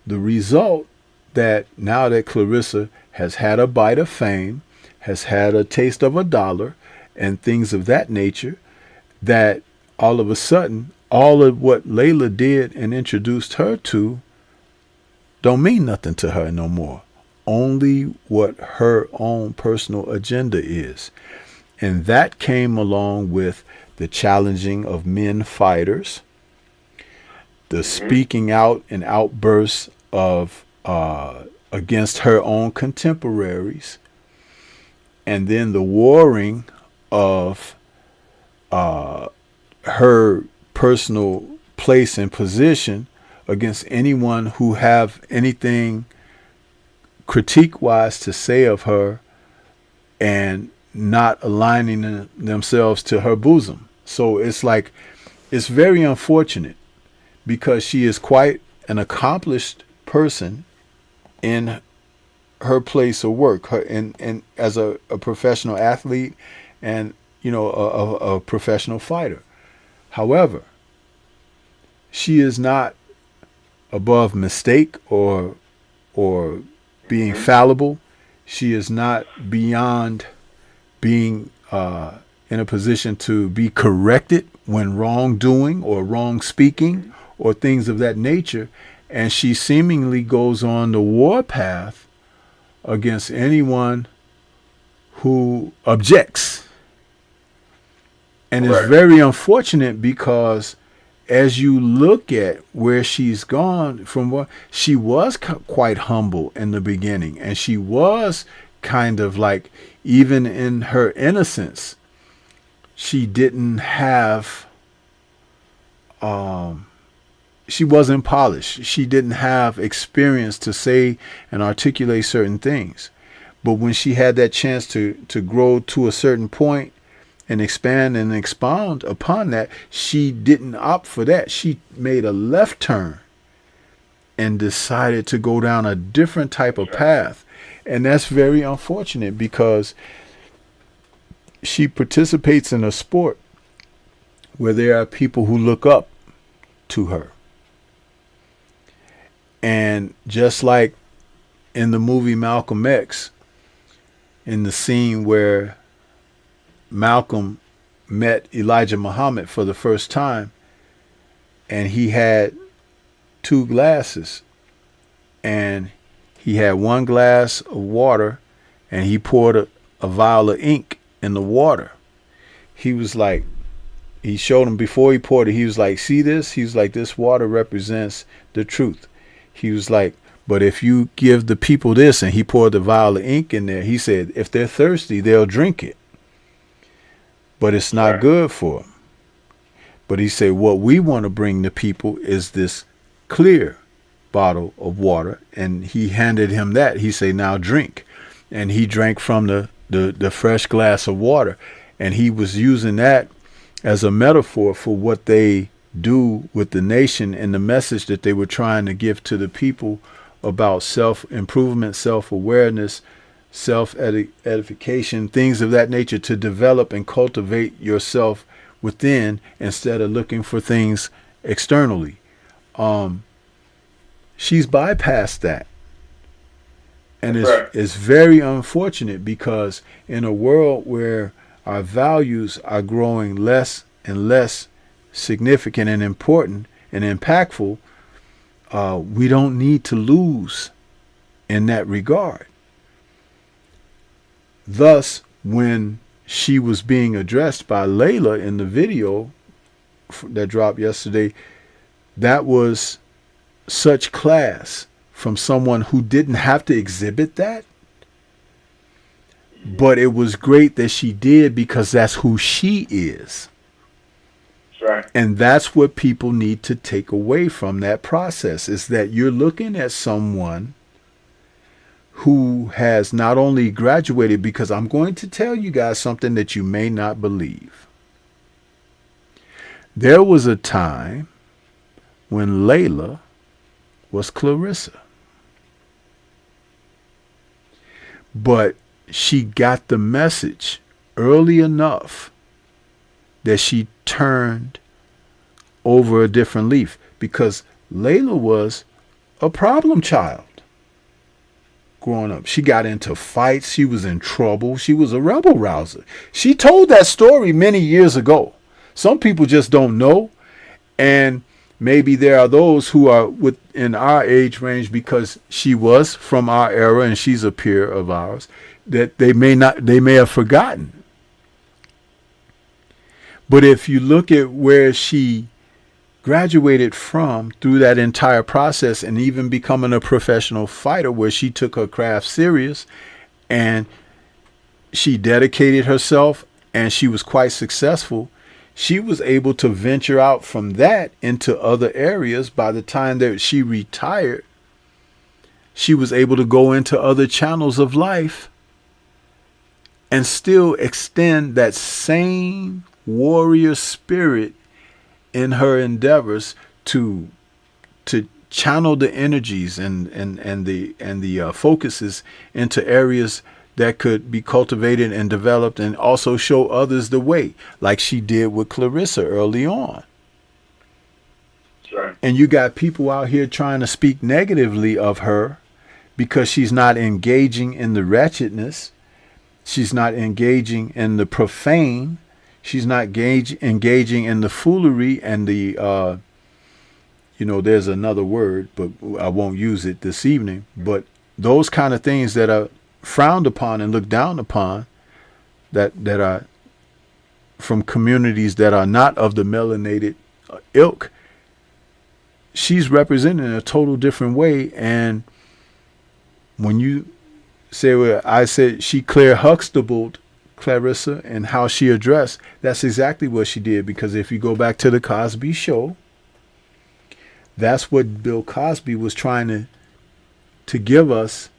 the result that now that Clarissa has had a bite of fame, has had a taste of a dollar, and things of that nature, that all of a sudden, all of what Layla did and introduced her to don't mean nothing to her no more. Only what her own personal agenda is. And that came along with the challenging of men fighters, the speaking out and outbursts of against her own contemporaries, and then the warring of her personal place and position against anyone who have anything critique-wise to say of her and not aligning themselves to her bosom. So it's like, it's very unfortunate because she is quite an accomplished person in her place of work, her and as a professional athlete and a professional fighter. However, she is not above mistake or being fallible. She is not beyond being in a position to be corrected when wrongdoing or wrong speaking or things of that nature. And she seemingly goes on the war path against anyone who objects. And it's very unfortunate because as you look at where she's gone from, what she was quite humble in the beginning, and she was kind of like, even in her innocence, she didn't have, she wasn't polished. She didn't have experience to say and articulate certain things. But when she had that chance to grow to a certain point and expand and expound upon that, she didn't opt for that. She made a left turn and decided to go down a different type of path. And that's very unfortunate because she participates in a sport where there are people who look up to her. And just like in the movie Malcolm X, in the scene where Malcolm met Elijah Muhammad for the first time, and he had two glasses, and he had one glass of water, and he poured a vial of ink in the water. He was like, he showed him before he poured it, he was like, see this? He was like, this water represents the truth. He was like, but if you give the people this, and he poured the vial of ink in there, he said, if they're thirsty, they'll drink it. But it's not good for them. But he said, what we want to bring to people is this clear bottle of water, and he handed him that. He said, now drink. And he drank from the fresh glass of water. And he was using that as a metaphor for what they do with the nation and the message that they were trying to give to the people about self-improvement, self-awareness, self-edification, things of that nature, to develop and cultivate yourself within instead of looking for things externally. She's bypassed that. And it's very unfortunate, because in a world where our values are growing less and less significant and important and impactful, we don't need to lose in that regard. Thus, when she was being addressed by Layla in the video that dropped yesterday, that was such class from someone who didn't have to exhibit that. But it was great that she did, because that's who she is. Right. And that's what people need to take away from that process, is that you're looking at someone who has not only graduated, because I'm going to tell you guys something that you may not believe. There was a time when Layla was Clarissa. But she got the message early enough that she turned over a different leaf, because Layla was a problem child growing up. She got into fights. She was in trouble. She was a rebel rouser. She told that story many years ago. Some people just don't know. And maybe there are those who are within our age range, because she was from our era and she's a peer of ours, that they may have forgotten. But if you look at where she graduated from through that entire process, and even becoming a professional fighter, where she took her craft serious and she dedicated herself and she was quite successful, she was able to venture out from that into other areas. By the time that she retired, she was able to go into other channels of life and still extend that same warrior spirit in her endeavors to channel the energies and the focuses into areas that could be cultivated and developed, and also show others the way, like she did with Clarissa early on. Right. And you got people out here trying to speak negatively of her because she's not engaging in the wretchedness. She's not engaging in the profane. She's not engaging in the foolery and the, there's another word, but I won't use it this evening. But those kind of things that are frowned upon and looked down upon, that are from communities that are not of the melanated ilk, she's represented in a total different way. And when you say, well, I said she Claire Huxtabled Clarissa and how she addressed, that's exactly what she did. Because if you go back to the Cosby Show, that's what Bill Cosby was trying to give us,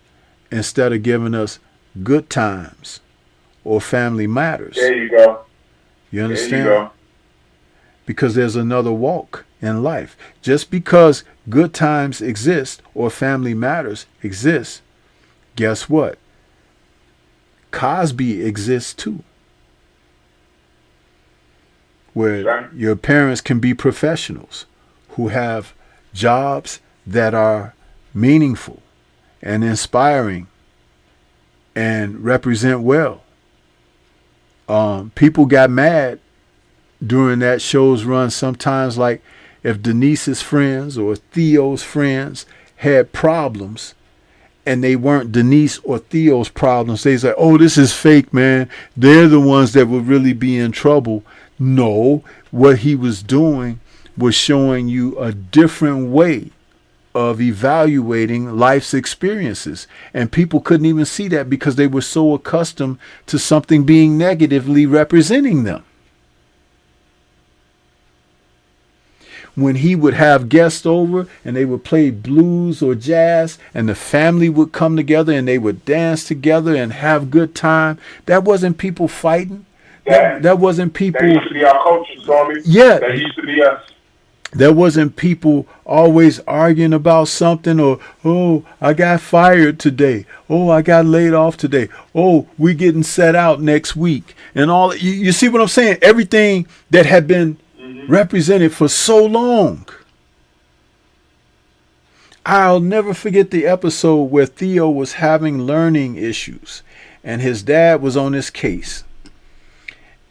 instead of giving us Good Times or Family Matters. There you go. You understand? There you go. Because there's another walk in life. Just because Good Times exist or Family Matters exist, guess what? Cosby exists too. Where your parents can be professionals who have jobs that are meaningful and inspiring and represent well. People got mad during that show's run sometimes, like if Denise's friends or Theo's friends had problems and they weren't Denise or Theo's problems, they say, oh, this is fake, man. They're the ones that would really be in trouble. No, what he was doing was showing you a different way of evaluating life's experiences. And people couldn't even see that because they were so accustomed to something being negatively representing them. when he would have guests over and they would play blues or jazz and the family would come together and they would dance together and have good time. That wasn't people fighting. That wasn't people. That used to be our culture, Stormy. Yeah. That used to be us. There wasn't people always arguing about something or, oh, I got fired today. Oh, I got laid off today. Oh, we getting set out next week. And all you see what I'm saying? Everything that had been represented for so long. I'll never forget the episode where Theo was having learning issues and his dad was on his case.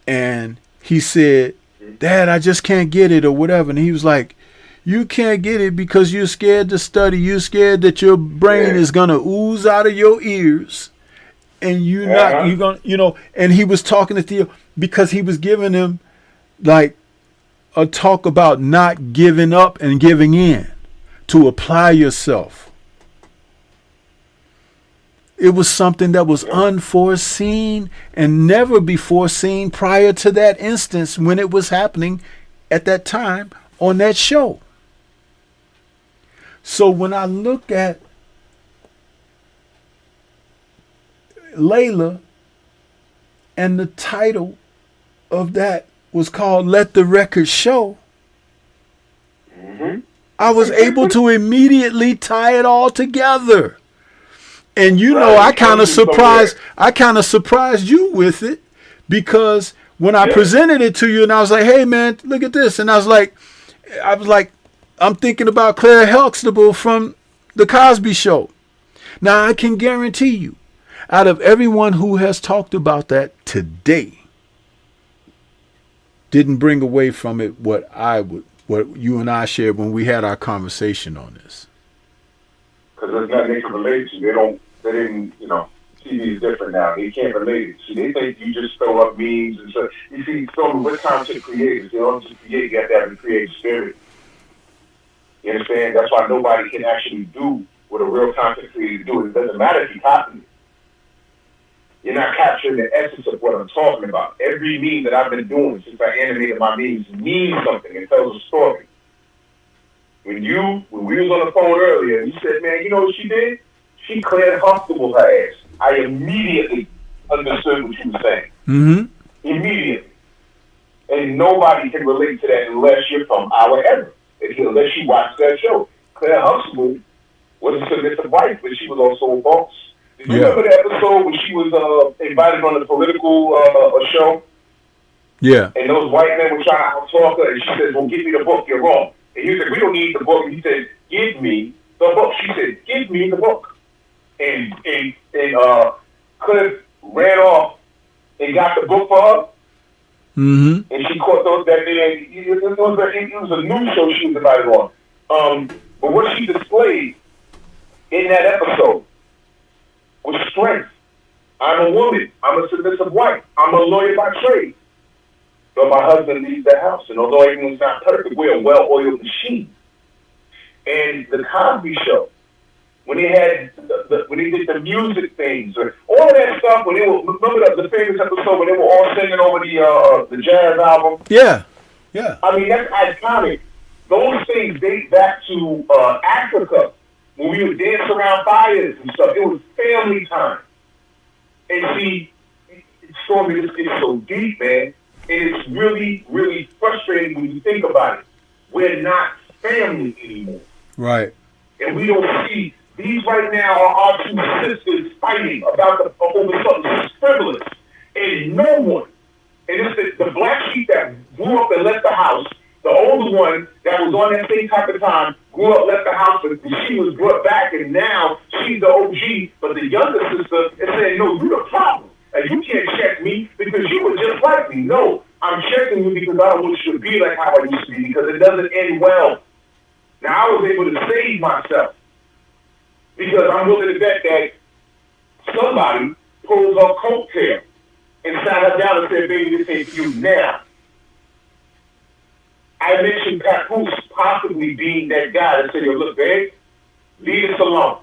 And he said, Dad, I just can't get it or whatever. And he was like, you can't get it because you're scared to study. You're scared that your brain is going to ooze out of your ears. And you're going to, and he was talking to Theo because he was giving him like a talk about not giving up and giving in, to apply yourself. It was something that was unforeseen and never before seen prior to that instance when it was happening at that time on that show. So when I look at Layla and the title of that was called Let the Record Show, I was able to immediately tie it all together. And I kind of surprised you with it because when I presented it to you and I was like, hey man, look at this. And I was like, I'm thinking about Claire Huxtable from The Cosby Show. Now I can guarantee you, out of everyone who has talked about that today, didn't bring away from it what you and I shared when we had our conversation on this. Because there's nothing they can relate to. They didn't, TV is different now. They can't relate it. See, they think you just throw up memes and stuff. You see, so we're content creators. They don't just create, you have to have a creative spirit. You understand? That's why nobody can actually do what a real content creator do. It doesn't matter if you copy it. You're not capturing the essence of what I'm talking about. Every meme that I've been doing since I animated my memes means something. It tells a story. When we was on the phone earlier, you said, man, you know what she did? She cleared Huxtable her ass. I immediately understood what you were saying. Mm-hmm. Immediately. And nobody can relate to that unless you're from our era. Unless you watch that show. Claire Huxtable was a submissive wife, but she was also a boss. Did you remember the episode when she was invited on a political show? Yeah. And those white men were trying to talk her, and she said, well, give me the book, you're wrong. And he said, we don't need the book. And he said, give me the book. She said, give me the book. And Cliff ran off and got the book for her. Mm-hmm. And she caught those that day. It was a news show she was invited on. But what she displayed in that episode was strength. I'm a woman. I'm a submissive wife. I'm a lawyer by trade. But my husband leaves the house. And although everyone's not perfect, we're a well-oiled machine. And the Cosby Show, when they did the music things, or all of that stuff, when they were, remember the famous episode when they were all singing over the jazz album? Yeah, yeah. I mean, that's iconic. Those things date back to Africa, when we would dance around fires and stuff. It was family time. And see, Stormy, this is so deep, man. And it's really, really frustrating when you think about it. We're not family anymore. Right. And we don't see, these right now are our two sisters fighting about over something frivolous. And no one, and it's the black sheep that grew up and left the house, the older one that was on that same type of time, grew up, left the house, but she was brought back, and now she's the OG, but the younger sister is saying, no, you're the problem. And you can't check me because you were just like me. No, I'm checking you because I don't want you to be like how I used to be, because it doesn't end well. Now, I was able to save myself because I'm willing to bet that somebody pulls her coattail and sat her down and said, baby, this ain't for you now. I mentioned Papoose possibly being that guy that said, yo, look, babe, leave this alone.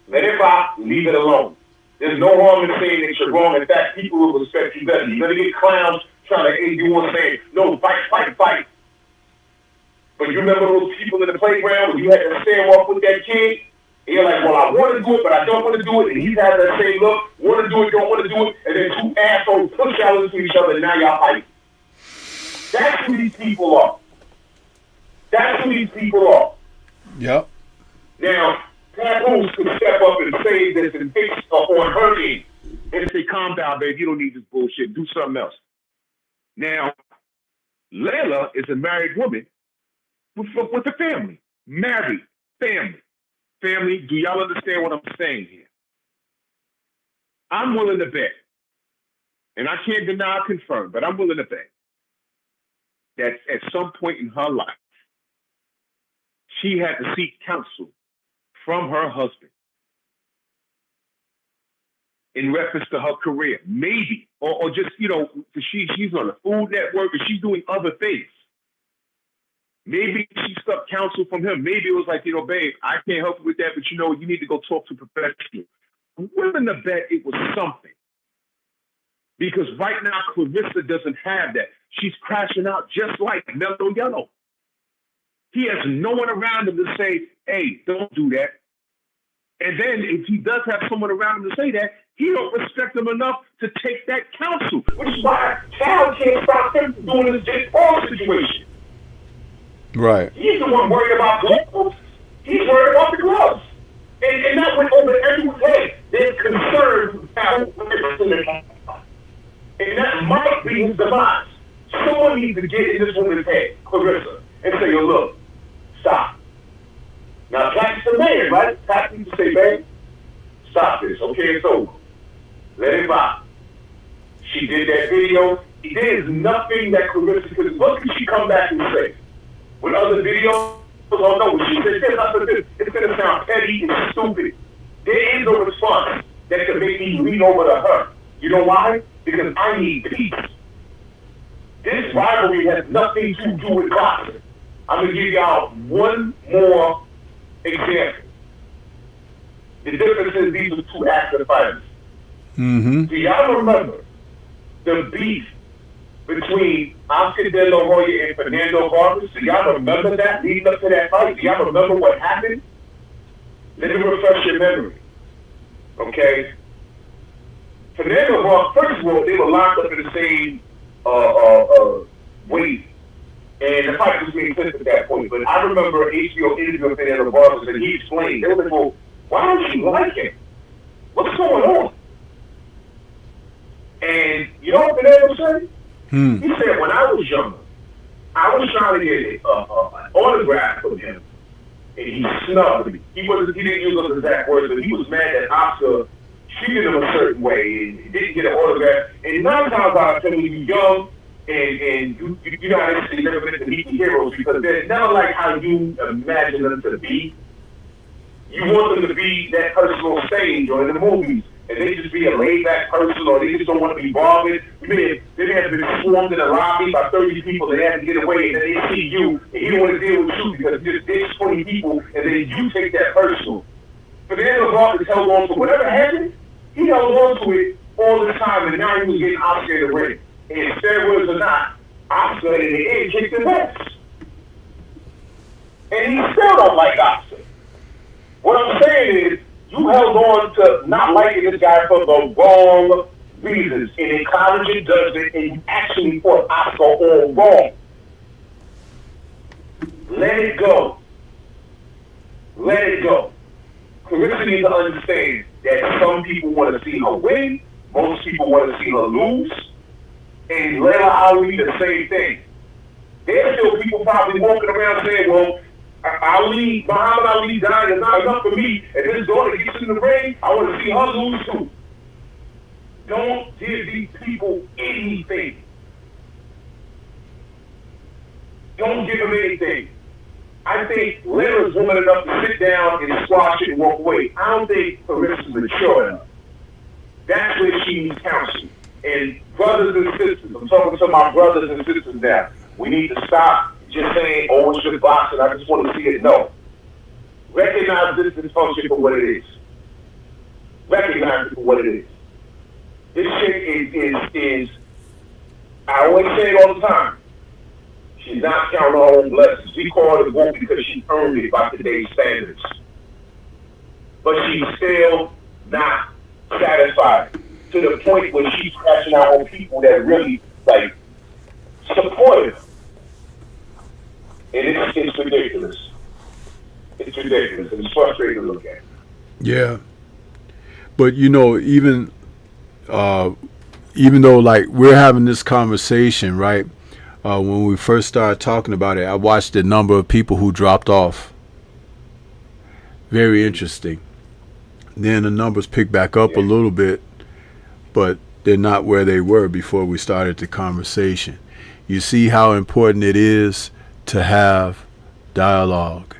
Let it rock, leave it alone. There's no harm in saying that you're wrong. In fact, people will respect you better. You're going to get clowns trying to egg you on saying, no, fight, fight, fight. But you remember those people in the playground when you had to stand off with that kid? And you're like, well, I want to do it, but I don't want to do it. And he's had that same look, want to do it, don't want to do it. And then two assholes push y'all into each other, and now y'all fight. That's who these people are. That's who these people are. Yep. Now, Papoose could step up and say this and fix on her end. And say, calm down, babe. You don't need this bullshit. Do something else. Now, Layla is a married woman with a family. Married. Family. Family, do y'all understand what I'm saying here? I'm willing to bet, and I can't deny or confirm, but I'm willing to bet that at some point in her life, she had to seek counsel from her husband in reference to her career, maybe, or just, you know, she's on the Food Network and she's doing other things. Maybe she sought counsel from him. Maybe it was like, you know, babe, I can't help you with that, but you know, you need to go talk to a professional. I'm willing to bet it was something. Because right now, Clarissa doesn't have that. She's crashing out just like Mellow Yellow. He has no one around him to say, hey, don't do that. And then if he does have someone around him to say that, he don't respect them enough to take that counsel. Which is why Cal can't stop him from doing this Jake Paul situation. Right. He's the one worried about gloves. He's worried about the gloves. And that went over everyone's head. They're concerned with Cal. And that might be his demise. Someone needs to get in this woman's head, Clarissa, and say, yo, look, stop. Now, Pat's the man, right? Pat needs to say, babe, stop this. Okay, it's over. Let it by. She did that video. There's nothing that Clarissa could. What can she come back and say? With other videos, oh no, when she said this, I said this, it's going to sound petty and stupid. There is no response that could make me lean over to her. You know why? Because I need peace. This rivalry has nothing to do with boxing. I'm going to give y'all one more example. The difference is these are two active fighters. Mm-hmm. Do y'all remember the beef between Oscar De La Hoya and Fernando Vargas? Do y'all remember that leading up to that fight? Do y'all remember what happened? Let me refresh your memory. Okay? Fernando Vargas, first of all, they were locked up in the same weight. And the fight was being clipped at that point. But I remember HBO interviewing Fernando Vargas and he explained, they were like, well, why don't you like him? What's going on? And you know what Fernando said? He said, when I was younger, I was trying to get an autograph from him, and he snubbed me. He didn't use those exact words, but he was mad that Oscar treated him a certain way and didn't get an autograph. And 9 times out of 10, when you're young and you know how they say never been to meet the heroes because they're never like how you imagine them to be. You want them to be that person on stage or in the movies. And they just be a laid-back person, or they just don't want to be bothered. They may have been swarmed in a lobby by 30 people, and they had to get away, and then they see you, and you don't want to deal with you because there's 20 people, and then you take that personal. But the end of the Vargas held on to whatever happened, he held on to it all the time, and now he was getting Oscar in the ring. And fair words or not, Oscar in the end kicked his ass. And he still don't like Oscar. What I'm saying is, you held on to not liking this guy for the wrong reasons. And in college it does it, and you actually put Oscar all wrong. Let it go. Let it go. Clarissa needs to understand that some people want to see her win, most people want to see her lose, and Layla Ali the same thing. There's still people probably walking around saying, well, Muhammad Ali dying is not enough for me. And his daughter gets in the ring, I want to see her lose too. Don't give these people anything. Don't give them anything. I think Layla's woman enough to sit down and squash it and walk away. I don't think Clarissa's mature enough. That's where she needs counsel. And brothers and sisters, I'm talking to my brothers and sisters now. We need to stop just saying, oh, it's just boxing, I just want to see it. No. Recognize this dysfunction for what it is. Recognize it for what it is. This shit is I always say it all the time. She's not counting her own blessings. We call her the GOAT because she earned it by today's standards. But she's still not satisfied to the point where she's crashing out on people that really like support her. And it's ridiculous. It's ridiculous. It's frustrating to look at. Yeah. But you know, even though like we're having this conversation, right? When we first started talking about it, I watched the number of people who dropped off. Very interesting. Then the numbers picked back up a little bit, but they're not where they were before we started the conversation. You see how important it is to have dialogue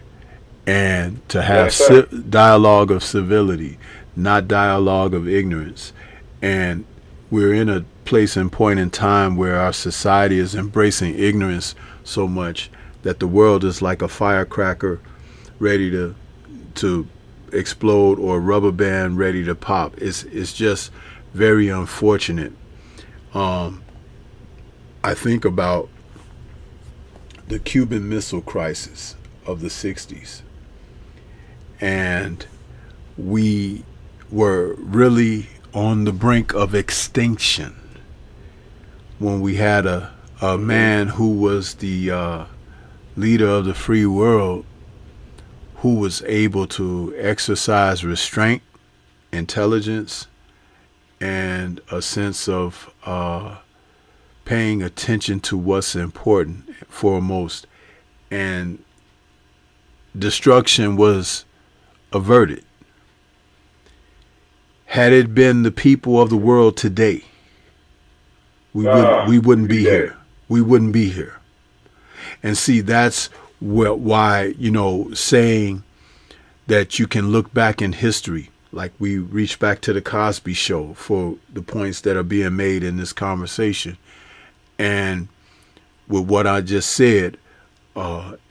and to have dialogue of civility, not dialogue of ignorance. And we're in a place and point in time where our society is embracing ignorance so much that the world is like a firecracker ready to explode, or a rubber band ready to pop. It's just very unfortunate. I think about the Cuban Missile Crisis of the 60s, and we were really on the brink of extinction when we had a man who was the leader of the free world, who was able to exercise restraint, intelligence, and a sense of paying attention to what's important foremost. And destruction was averted. Had it been the people of the world today, we wouldn't be here. We wouldn't be here. And see, that's why, you know, saying that you can look back in history, like we reach back to the Cosby Show for the points that are being made in this conversation. And with what I just said,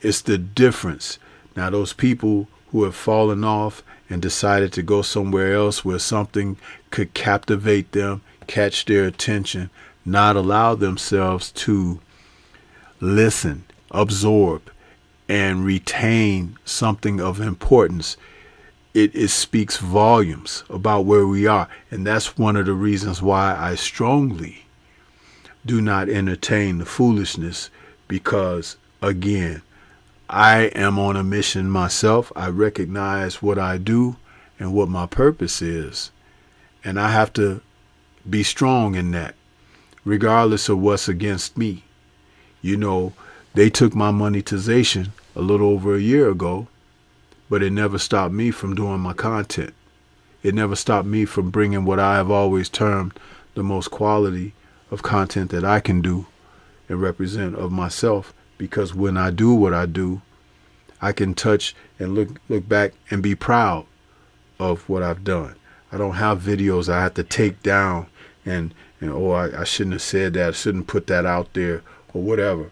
it's the difference. Now, those people who have fallen off and decided to go somewhere else where something could captivate them, catch their attention, not allow themselves to listen, absorb, and retain something of importance, it speaks volumes about where we are. And that's one of the reasons why I strongly do not entertain the foolishness, because, again, I am on a mission myself. I recognize what I do and what my purpose is. And I have to be strong in that, regardless of what's against me. You know, they took my monetization a little over a year ago, but it never stopped me from doing my content. It never stopped me from bringing what I have always termed the most quality of content that I can do and represent of myself. Because when I do what I do, I can touch and look back and be proud of what I've done. I don't have videos I have to take down and I shouldn't have said that, I shouldn't put that out there, or whatever.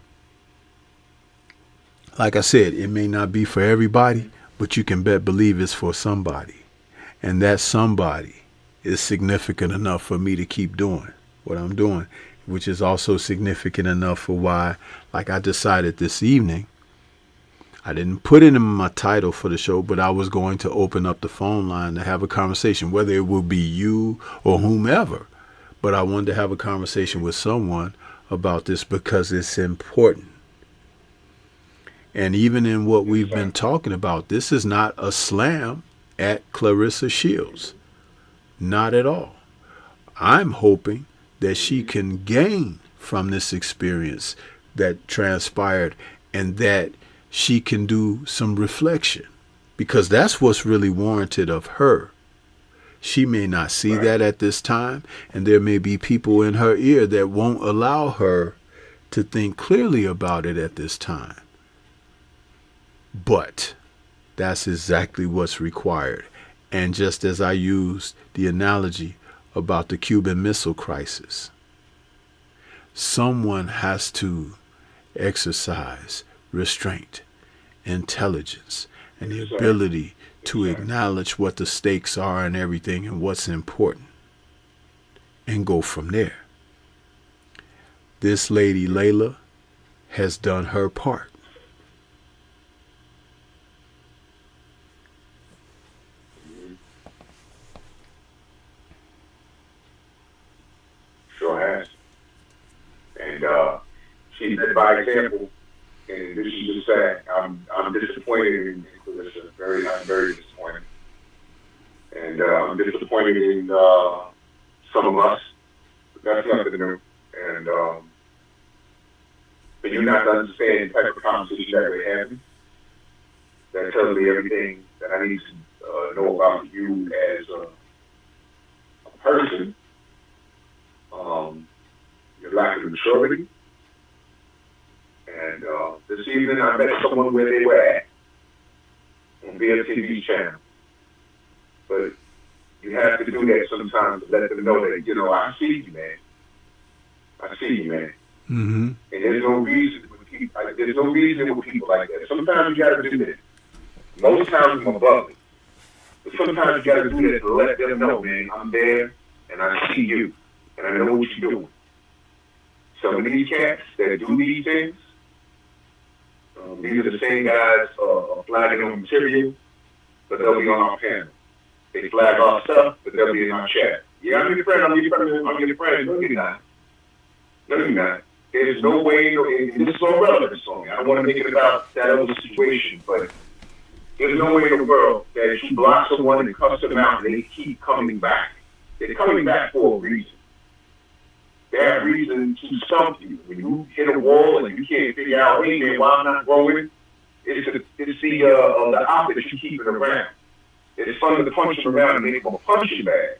Like I said, it may not be for everybody, but you can believe it's for somebody. And that somebody is significant enough for me to keep doing what I'm doing, which is also significant enough for why, like I decided this evening, I didn't put it in my title for the show, but I was going to open up the phone line to have a conversation, whether it will be you or whomever. But I wanted to have a conversation with someone about this because it's important. And even in what we've been talking about, this is not a slam at Clarissa Shields. Not at all. I'm hoping that she can gain from this experience that transpired, and that she can do some reflection, because that's what's really warranted of her. She may not see that at this time, and there may be people in her ear that won't allow her to think clearly about it at this time. But that's exactly what's required. And just as I used the analogy about the Cuban Missile Crisis, someone has to exercise restraint, intelligence, and the ability to acknowledge what the stakes are and everything and what's important, and go from there. This lady, Layla, has done her part. Sure has. And she led by example. And this is just sad. I'm disappointed in Clarissa. I'm very disappointed. And I'm disappointed in some of us. But that's nothing new. And but you're not to understand the type of conversation that we're having. That tells me everything that I need to know about you as a person. Your lack of maturity. And this evening I met someone where they were at on BFTV channel. But you have to do that sometimes to let them know that, you know, I see you, man. I see you, man. Mm-hmm. And there's no reason with people, there's no reason with people like that. Sometimes you gotta do that. Most times I'm above it. But sometimes you gotta do that to let them know, man, I'm there and I see you. And I know what you're doing. Some of these cats that do these things, these are the same guys flagging on material, but they'll be on our panel. They flag our stuff, but they'll be in our chat. Yeah, I'm your friend, I'm your friend, I'm your friend. No, you're not. No, you're not. There's no way, and this is all relevant for me. I don't want to make it about that other situation, but there's no way in the world that you block someone and cuss them out and they keep coming back. They're coming back for a reason. They have reason to stump you. When you hit a wall and you can't figure out, hey man, why I'm not growing, it's the opposite you keep it around. It's fun to punch him around and make him a punching bag.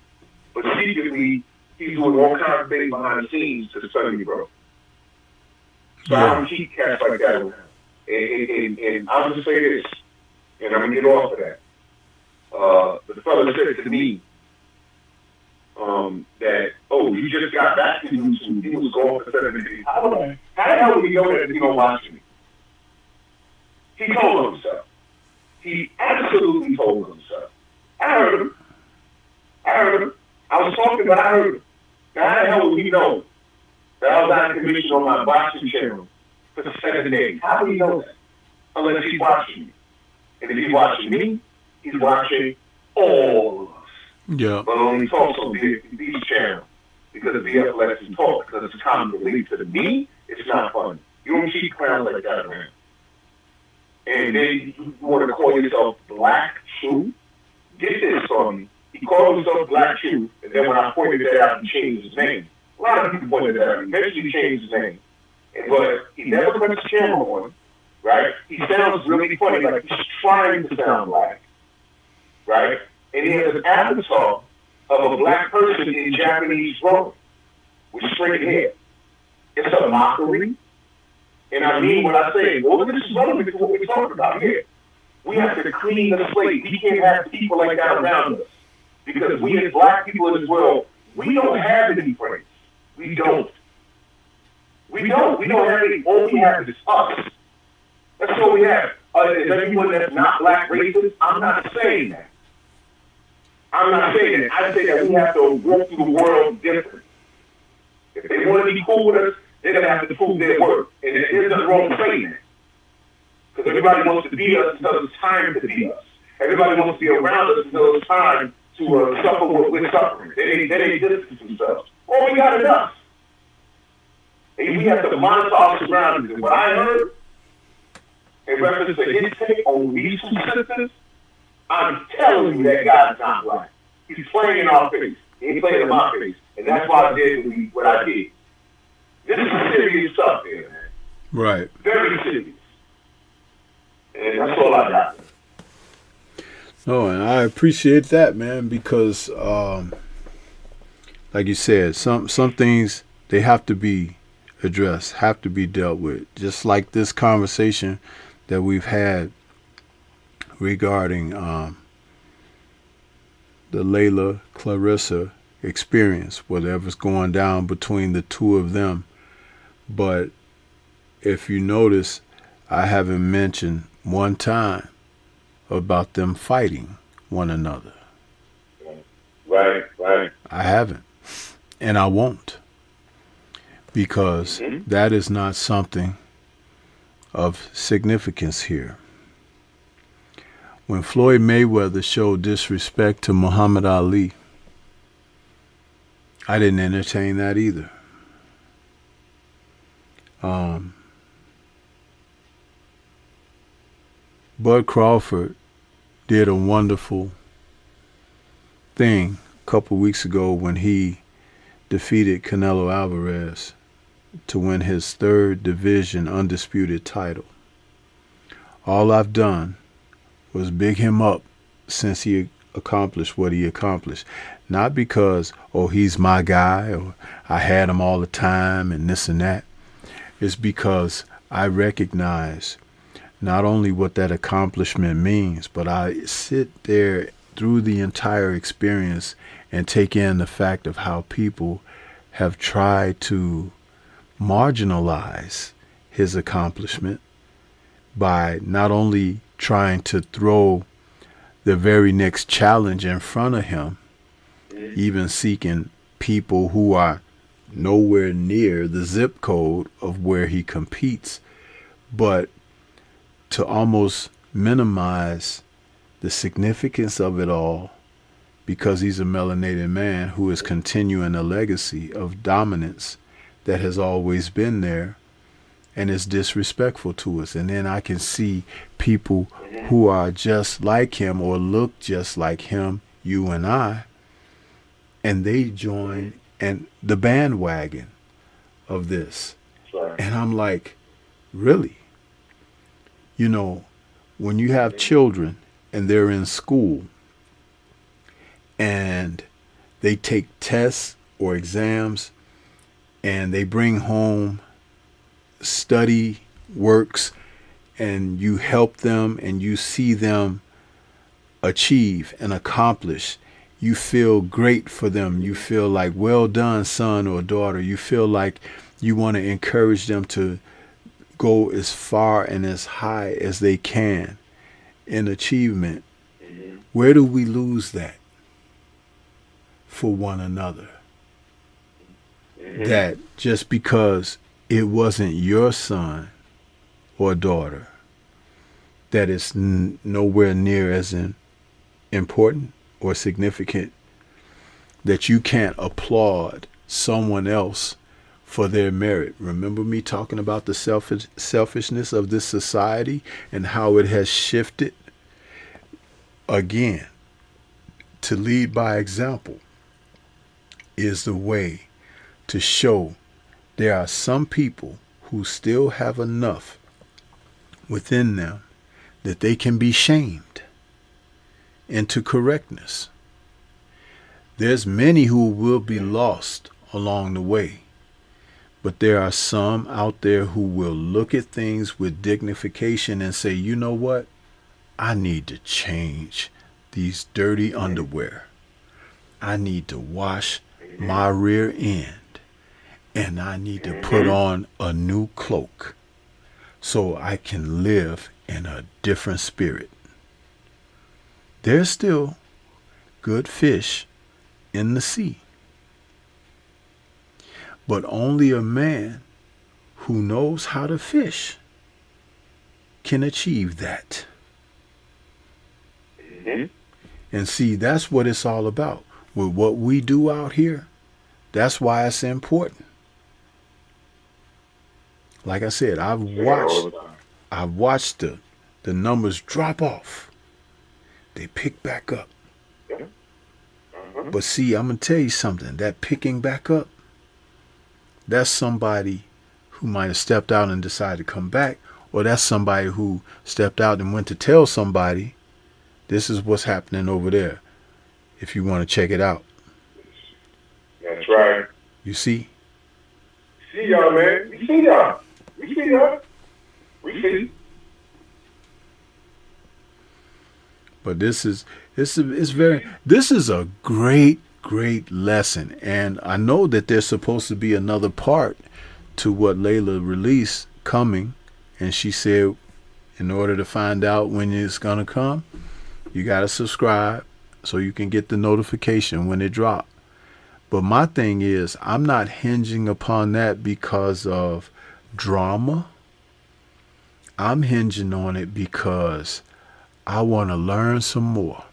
But secretly, he's doing all kinds of things behind the scenes to study you, bro. So I don't keep cats like that around. And I'll just say this, and I'm going to get off of that. The fellow said to me, that, oh, you just got back to YouTube. He was gone for 7 days. How the hell would he know that if he don't watch me? He told himself. He absolutely told himself. I heard him. I was talking, but I heard him. Now, how the hell would he know that I was out of commission on my boxing channel for 7 days? How would he know that? Unless he's watching me. And if he's watching me, he's watching all of us. Yeah. But only talks on these channels because BF lets him talk because it's common belief. To me, it's not funny. You don't keep clowns like that around. And then you want to call yourself Black Truth? Get this on me. He called himself Black Truth, and then when I pointed that out, he changed his name. A lot of people pointed that out. Eventually, he changed his name. But he never puts the camera on, right? He sounds really funny, like he's trying to sound black, right? And he has an avatar of a black person in Japanese role with straight hair. It's a mockery. And I mean what I say. Well, this is relevant to what we're talking about here. We have to clean the slate. We can't have people like that around us. Because we as black people in this world, we don't have any friends. We don't. We don't have any. All we have is us. That's all we have. Is everyone that's not black racist? I'm not saying that. I'm not saying that. I say that we have to walk through the world different. If they want to be cool with us, they're going to have to prove their worth. And there's nothing wrong with saying that. Because everybody wants to be us until it's time to be us. Everybody wants to be around us until it's time to suffer what we're suffering. They distance themselves. All we got is us. And we have to monitor our surroundings. And what I heard, in reference to his take on these two sisters, I'm telling you that guy's not black. He's playing in our face. He ain't playing in my face. And that's why I did what I did. This is serious stuff here, man. Right. Very serious. And that's all I got. Oh, and I appreciate that, man, because like you said, some things, they have to be addressed, have to be dealt with. Just like this conversation that we've had regarding the Layla Clarissa experience, whatever's going down between the two of them. But if you notice, I haven't mentioned one time about them fighting one another. Right. I haven't. And I won't. Because that is not something of significance here. When Floyd Mayweather showed disrespect to Muhammad Ali, I didn't entertain that either. Bud Crawford did a wonderful thing a couple weeks ago when he defeated Canelo Alvarez to win his third division undisputed title. All I've done was big him up since he accomplished what he accomplished. Not because, oh, he's my guy, or I had him all the time and this and that. It's because I recognize not only what that accomplishment means, but I sit there through the entire experience and take in the fact of how people have tried to marginalize his accomplishment by not only trying to throw the very next challenge in front of him, even seeking people who are nowhere near the zip code of where he competes, but to almost minimize the significance of it all because he's a melanated man who is continuing a legacy of dominance that has always been there and is disrespectful to us. And then I can see people who are just like him or look just like him, you and I, and they join and the bandwagon of this. Right. And I'm like, really? You know, when you have children and they're in school and they take tests or exams and they bring home study works and you help them and you see them achieve and accomplish, you feel great for them. You feel like, well done, son or daughter. You feel like you want to encourage them to go as far and as high as they can in achievement. Where do we lose that for one another? That just because it wasn't your son or daughter, that it's nowhere near as important or significant, that you can't applaud someone else for their merit. Remember me talking about the selfishness of this society and how it has shifted? Again, to lead by example is the way to show there are some people who still have enough within them that they can be shamed into correctness. There's many who will be lost along the way, but there are some out there who will look at things with dignification and say, you know what? I need to change these dirty underwear. I need to wash my rear end. And I need to put on a new cloak so I can live in a different spirit. There's still good fish in the sea. But only a man who knows how to fish can achieve that. And see, that's what it's all about. With what we do out here, that's why it's important. Like I said, I've watched the numbers drop off. They pick back up. But see, I'm going to tell you something. That picking back up, that's somebody who might have stepped out and decided to come back, or that's somebody who stepped out and went to tell somebody, this is what's happening over there, if you want to check it out. That's right. You see? See y'all, man. We see y'all. We see y'all. We see. But this is a great lesson. And I know that there's supposed to be another part to what Layla released coming. And she said, in order to find out when it's going to come, you got to subscribe so you can get the notification when it drops. But my thing is, I'm not hinging upon that because of drama. I'm hinging on it because I want to learn some more.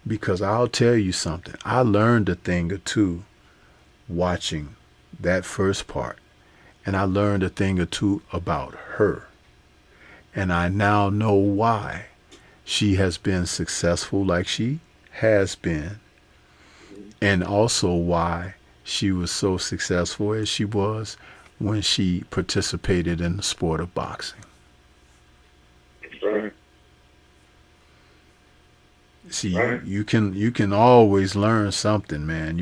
Because I'll tell you something. I learned a thing or two watching that first part. And I learned a thing or two about her. And I now know why she has been successful like she has been. And also why she was so successful as she was when she participated in the sport of boxing. Right. See, Right. you can always learn something, man.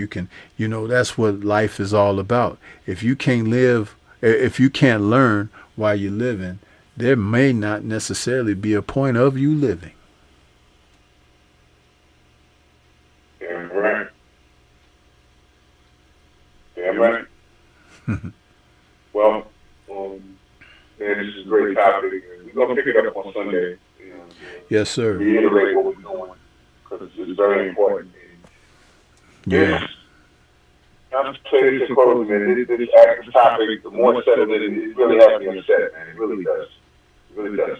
That's what life is all about. If you can't learn while you're living, there may not necessarily be a point of you living. Yeah, right. Yeah, right. Well, man, this is a great topic. We're gonna pick it up on Sunday. Yes, To sir. reiterate what we're doing because it's very important. This, Yeah. I'll say this in closing, man. This topic, the more settled it really has me upset, man. It really does. It really does,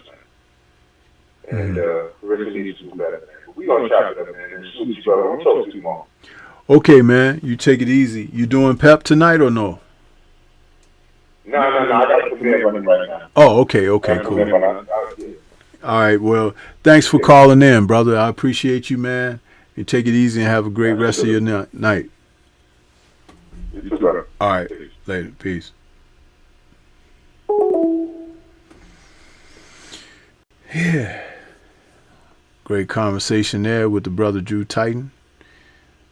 man. And Mhm. Carissa needs to do better, man. But we're gonna chop it up, man. And salute you, brother. Don't talk too long. Okay, man. You take it easy. You doing pep tonight or no? No. I got the command running right now. Oh, okay. Okay, cool. All right. Well, thanks for calling in, brother. I appreciate you, man. You take it easy and have a great rest of your night. You too, brother. All right. Later. Peace. Yeah. Great conversation there with the brother Drew Titan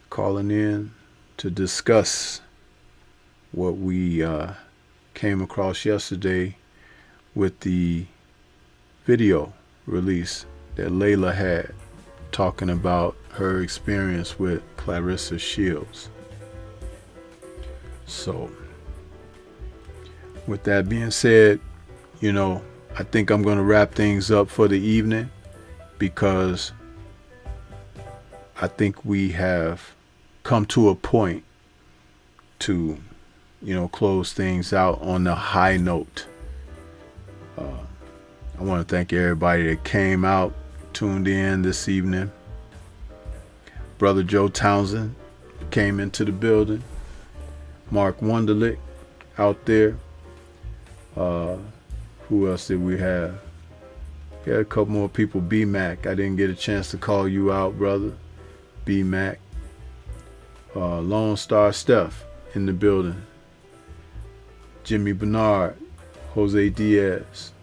calling in to discuss what we came across yesterday with the video release that Layla had talking about her experience with Clarissa Shields. So, with that being said, I think I'm going to wrap things up for the evening because I think we have come to a point to, close things out on a high note. I want to thank everybody that came out, tuned in this evening. Brother Joe Townsend came into the building. Mark Wunderlich out there. Who else did we have? We had a couple more people. B-Mac. I didn't get a chance to call you out, brother. B-Mac. Lone Star Steph in the building. Jimmy Bernard. Jose Diaz.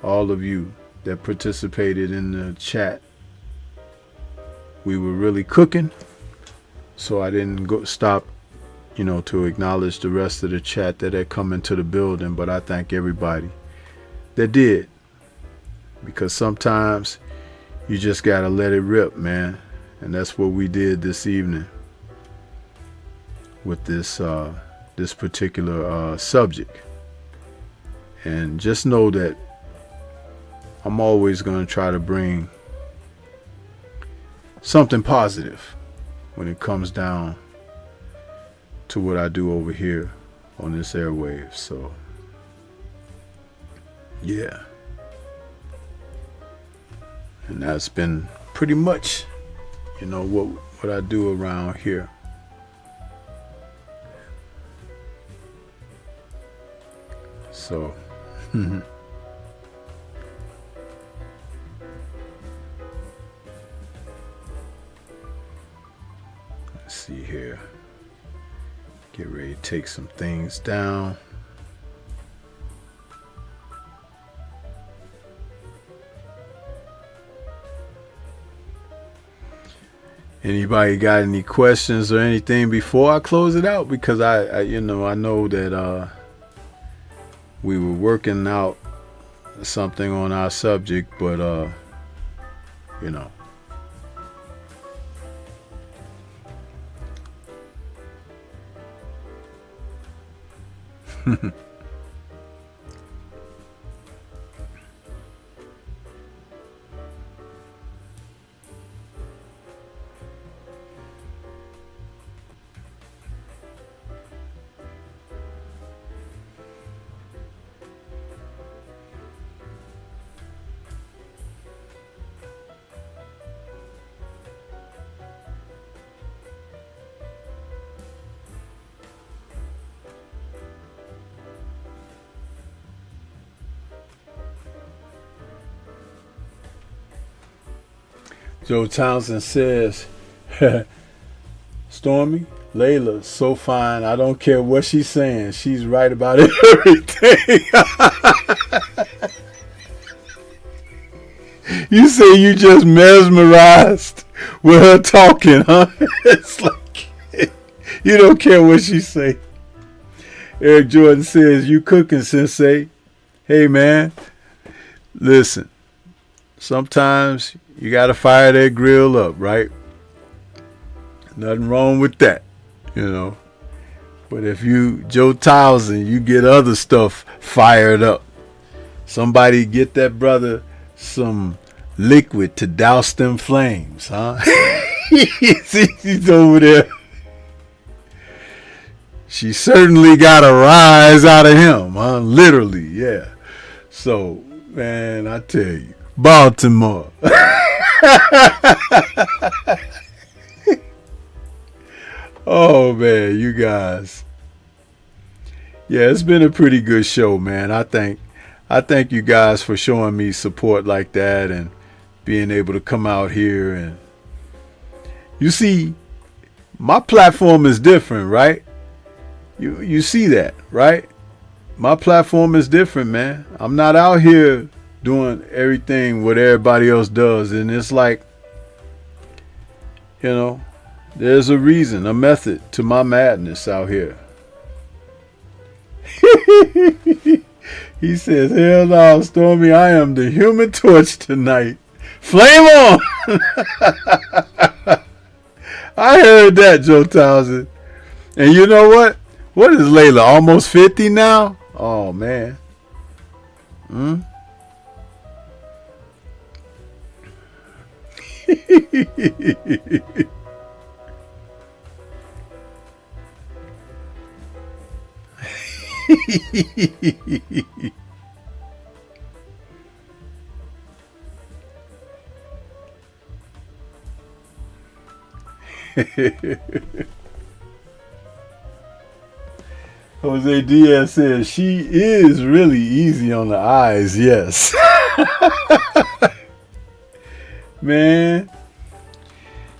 All of you that participated in the chat. We were really cooking, so I didn't stop to acknowledge the rest of the chat that had come into the building, but I thank everybody that did, because sometimes you just gotta let it rip, man, and that's what we did this evening with this particular subject. And just know that I'm always going to try to bring something positive when it comes down to what I do over here on this airwave. So, yeah. And that's been pretty much, what I do around here. So, let's see here. Get ready to take some things down. Anybody got any questions or anything before I close it out? Because I know that we were working out something on our subject, but Joe Townsend says, Stormy, Layla, so fine. I don't care what she's saying. She's right about everything. You say you just mesmerized with her talking, huh? It's like you don't care what she say. Eric Jordan says, you cooking, Sensei. Hey, man, listen. Sometimes you got to fire that grill up, right? Nothing wrong with that, you know. But if you, Joe Townsend, you get other stuff fired up. Somebody get that brother some liquid to douse them flames, huh? He's over there. She certainly got a rise out of him, huh? Literally, yeah. So, man, I tell you, Baltimore. Oh, man, you guys. Yeah, it's been a pretty good show, man. I thank you guys for showing me support like that and being able to come out here. And you see, my platform is different, right? You see that, right? My platform is different, man. I'm not out here doing everything what everybody else does. And it's like, you know, there's a reason, a method to my madness out here. He says, hell no, Stormy, I am the Human Torch tonight. Flame on! I heard that, Joe Townsend. And you know what? What is Layla? Almost 50 now? Oh, man. Jose Diaz says she is really easy on the eyes, yes. Man,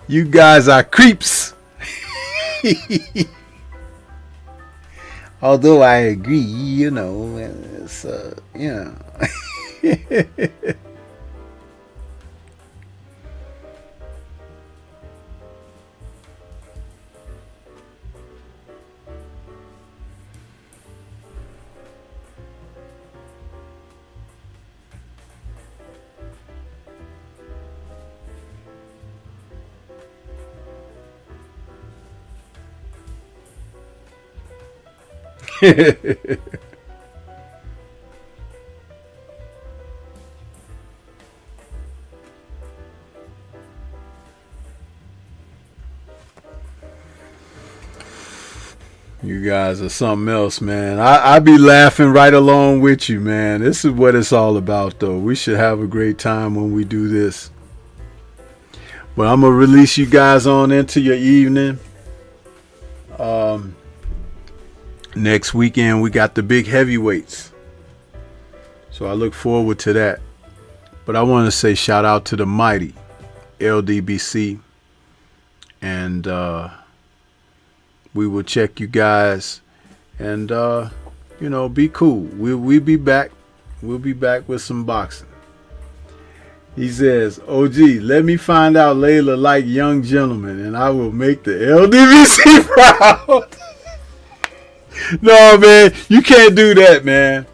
you guys are creeps. Although I agree, you know, it's, you know. You guys are something else, man. I be laughing right along with you, man. This is what it's all about, though. We should have a great time when we do this. But I'm going to release you guys on into your evening. Next weekend, we got the big heavyweights. So I look forward to that. But I want to say shout out to the mighty LDBC. And we will check you guys. And, you know, be cool. We'll be back. We'll be back with some boxing. He says, OG, let me find out Layla like young gentlemen, and I will make the LDBC proud. No, man, you can't do that, man.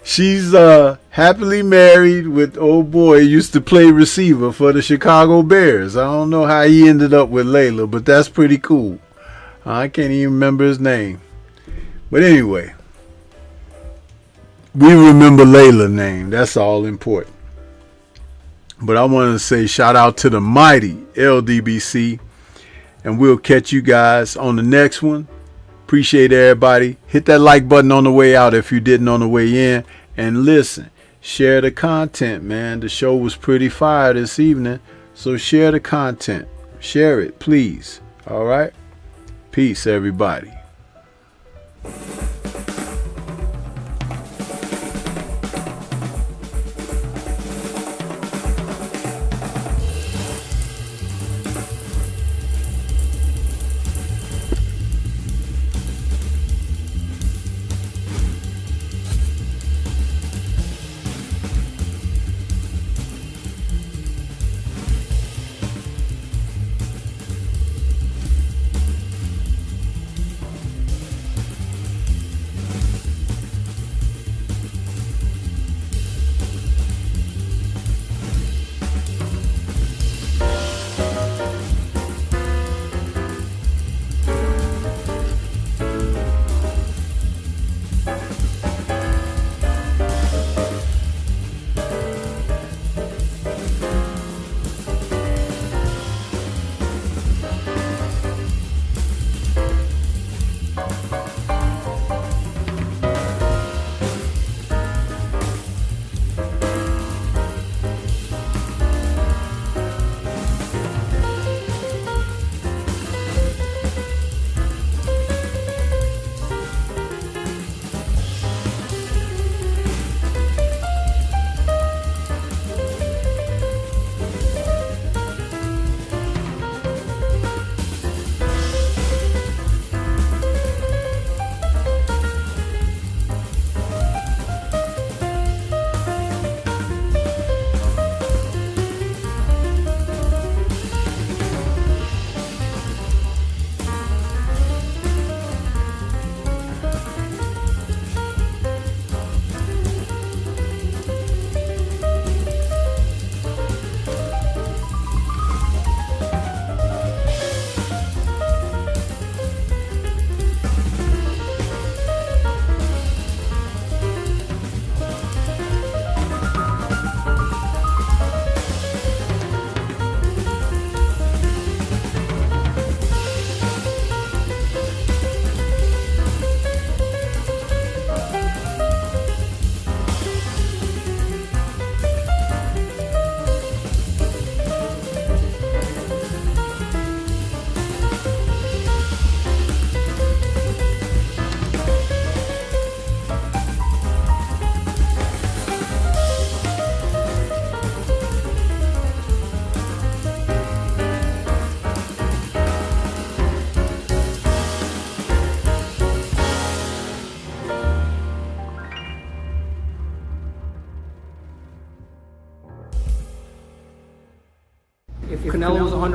She's happily married with old boy who used to play receiver for the Chicago Bears. I don't know how he ended up with Layla, but that's pretty cool. I can't even remember his name. But anyway, we remember Layla's name. That's all important. But I want to say shout out to the mighty LDBC. And we'll catch you guys on the next one. Appreciate everybody. Hit that like button on the way out if you didn't on the way in. And listen, share the content, man. The show was pretty fire this evening. So share the content. Share it, please. All right? Peace, everybody.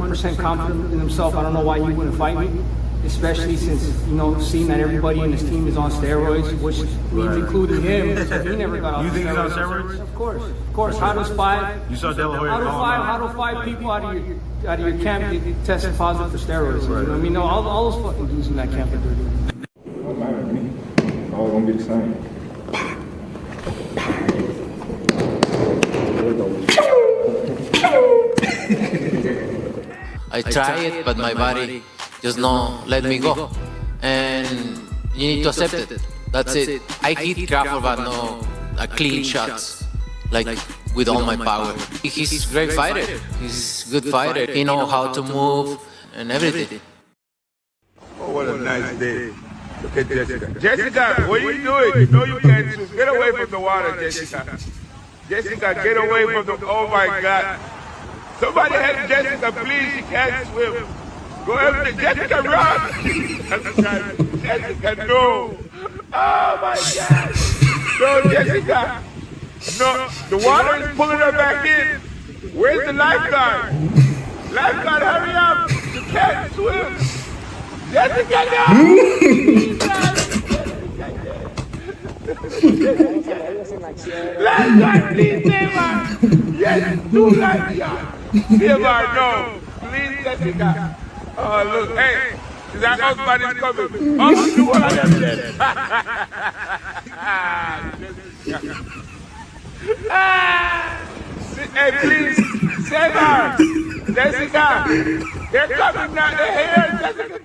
100% confident in himself. I don't know why he wouldn't fight me, especially since, seeing that everybody in his team is on steroids, which means including him. So he never got off You think he's on steroids. steroids? Of course. How do five people out of your camp get tested positive for steroids? You know what I mean? No, all those fucking dudes in that camp are dirty. Don't matter to me. All gonna be the same. I try it, but my body just not let me go. And you need to accept it. That's it. I hit Crawford, but no clean shots, like with all my power. He's a great fighter. He's a good fighter. He knows how to move and everything. Oh, what a nice day. Look at Jessica. Jessica, what are you doing? You know you can't swim. Get away from the water, Jessica. Jessica, get away from the... Oh, my God. Somebody help Jessica, please. She can't swim. Go help Jessica, run. Jessica, no. Oh, my God. No, Jessica. No, the water is pulling her back in. Where's the lifeguard? Lifeguard, hurry up. You can't swim. Jessica, no! Lifeguard, please save her! Yes, do lifeguard! Save her, no! Please, Jessica! Oh, look, hey! Is that husband is coming? Oh, do what I have said! Hey, please, save her! Jessica! They're coming now, they're here, Jessica!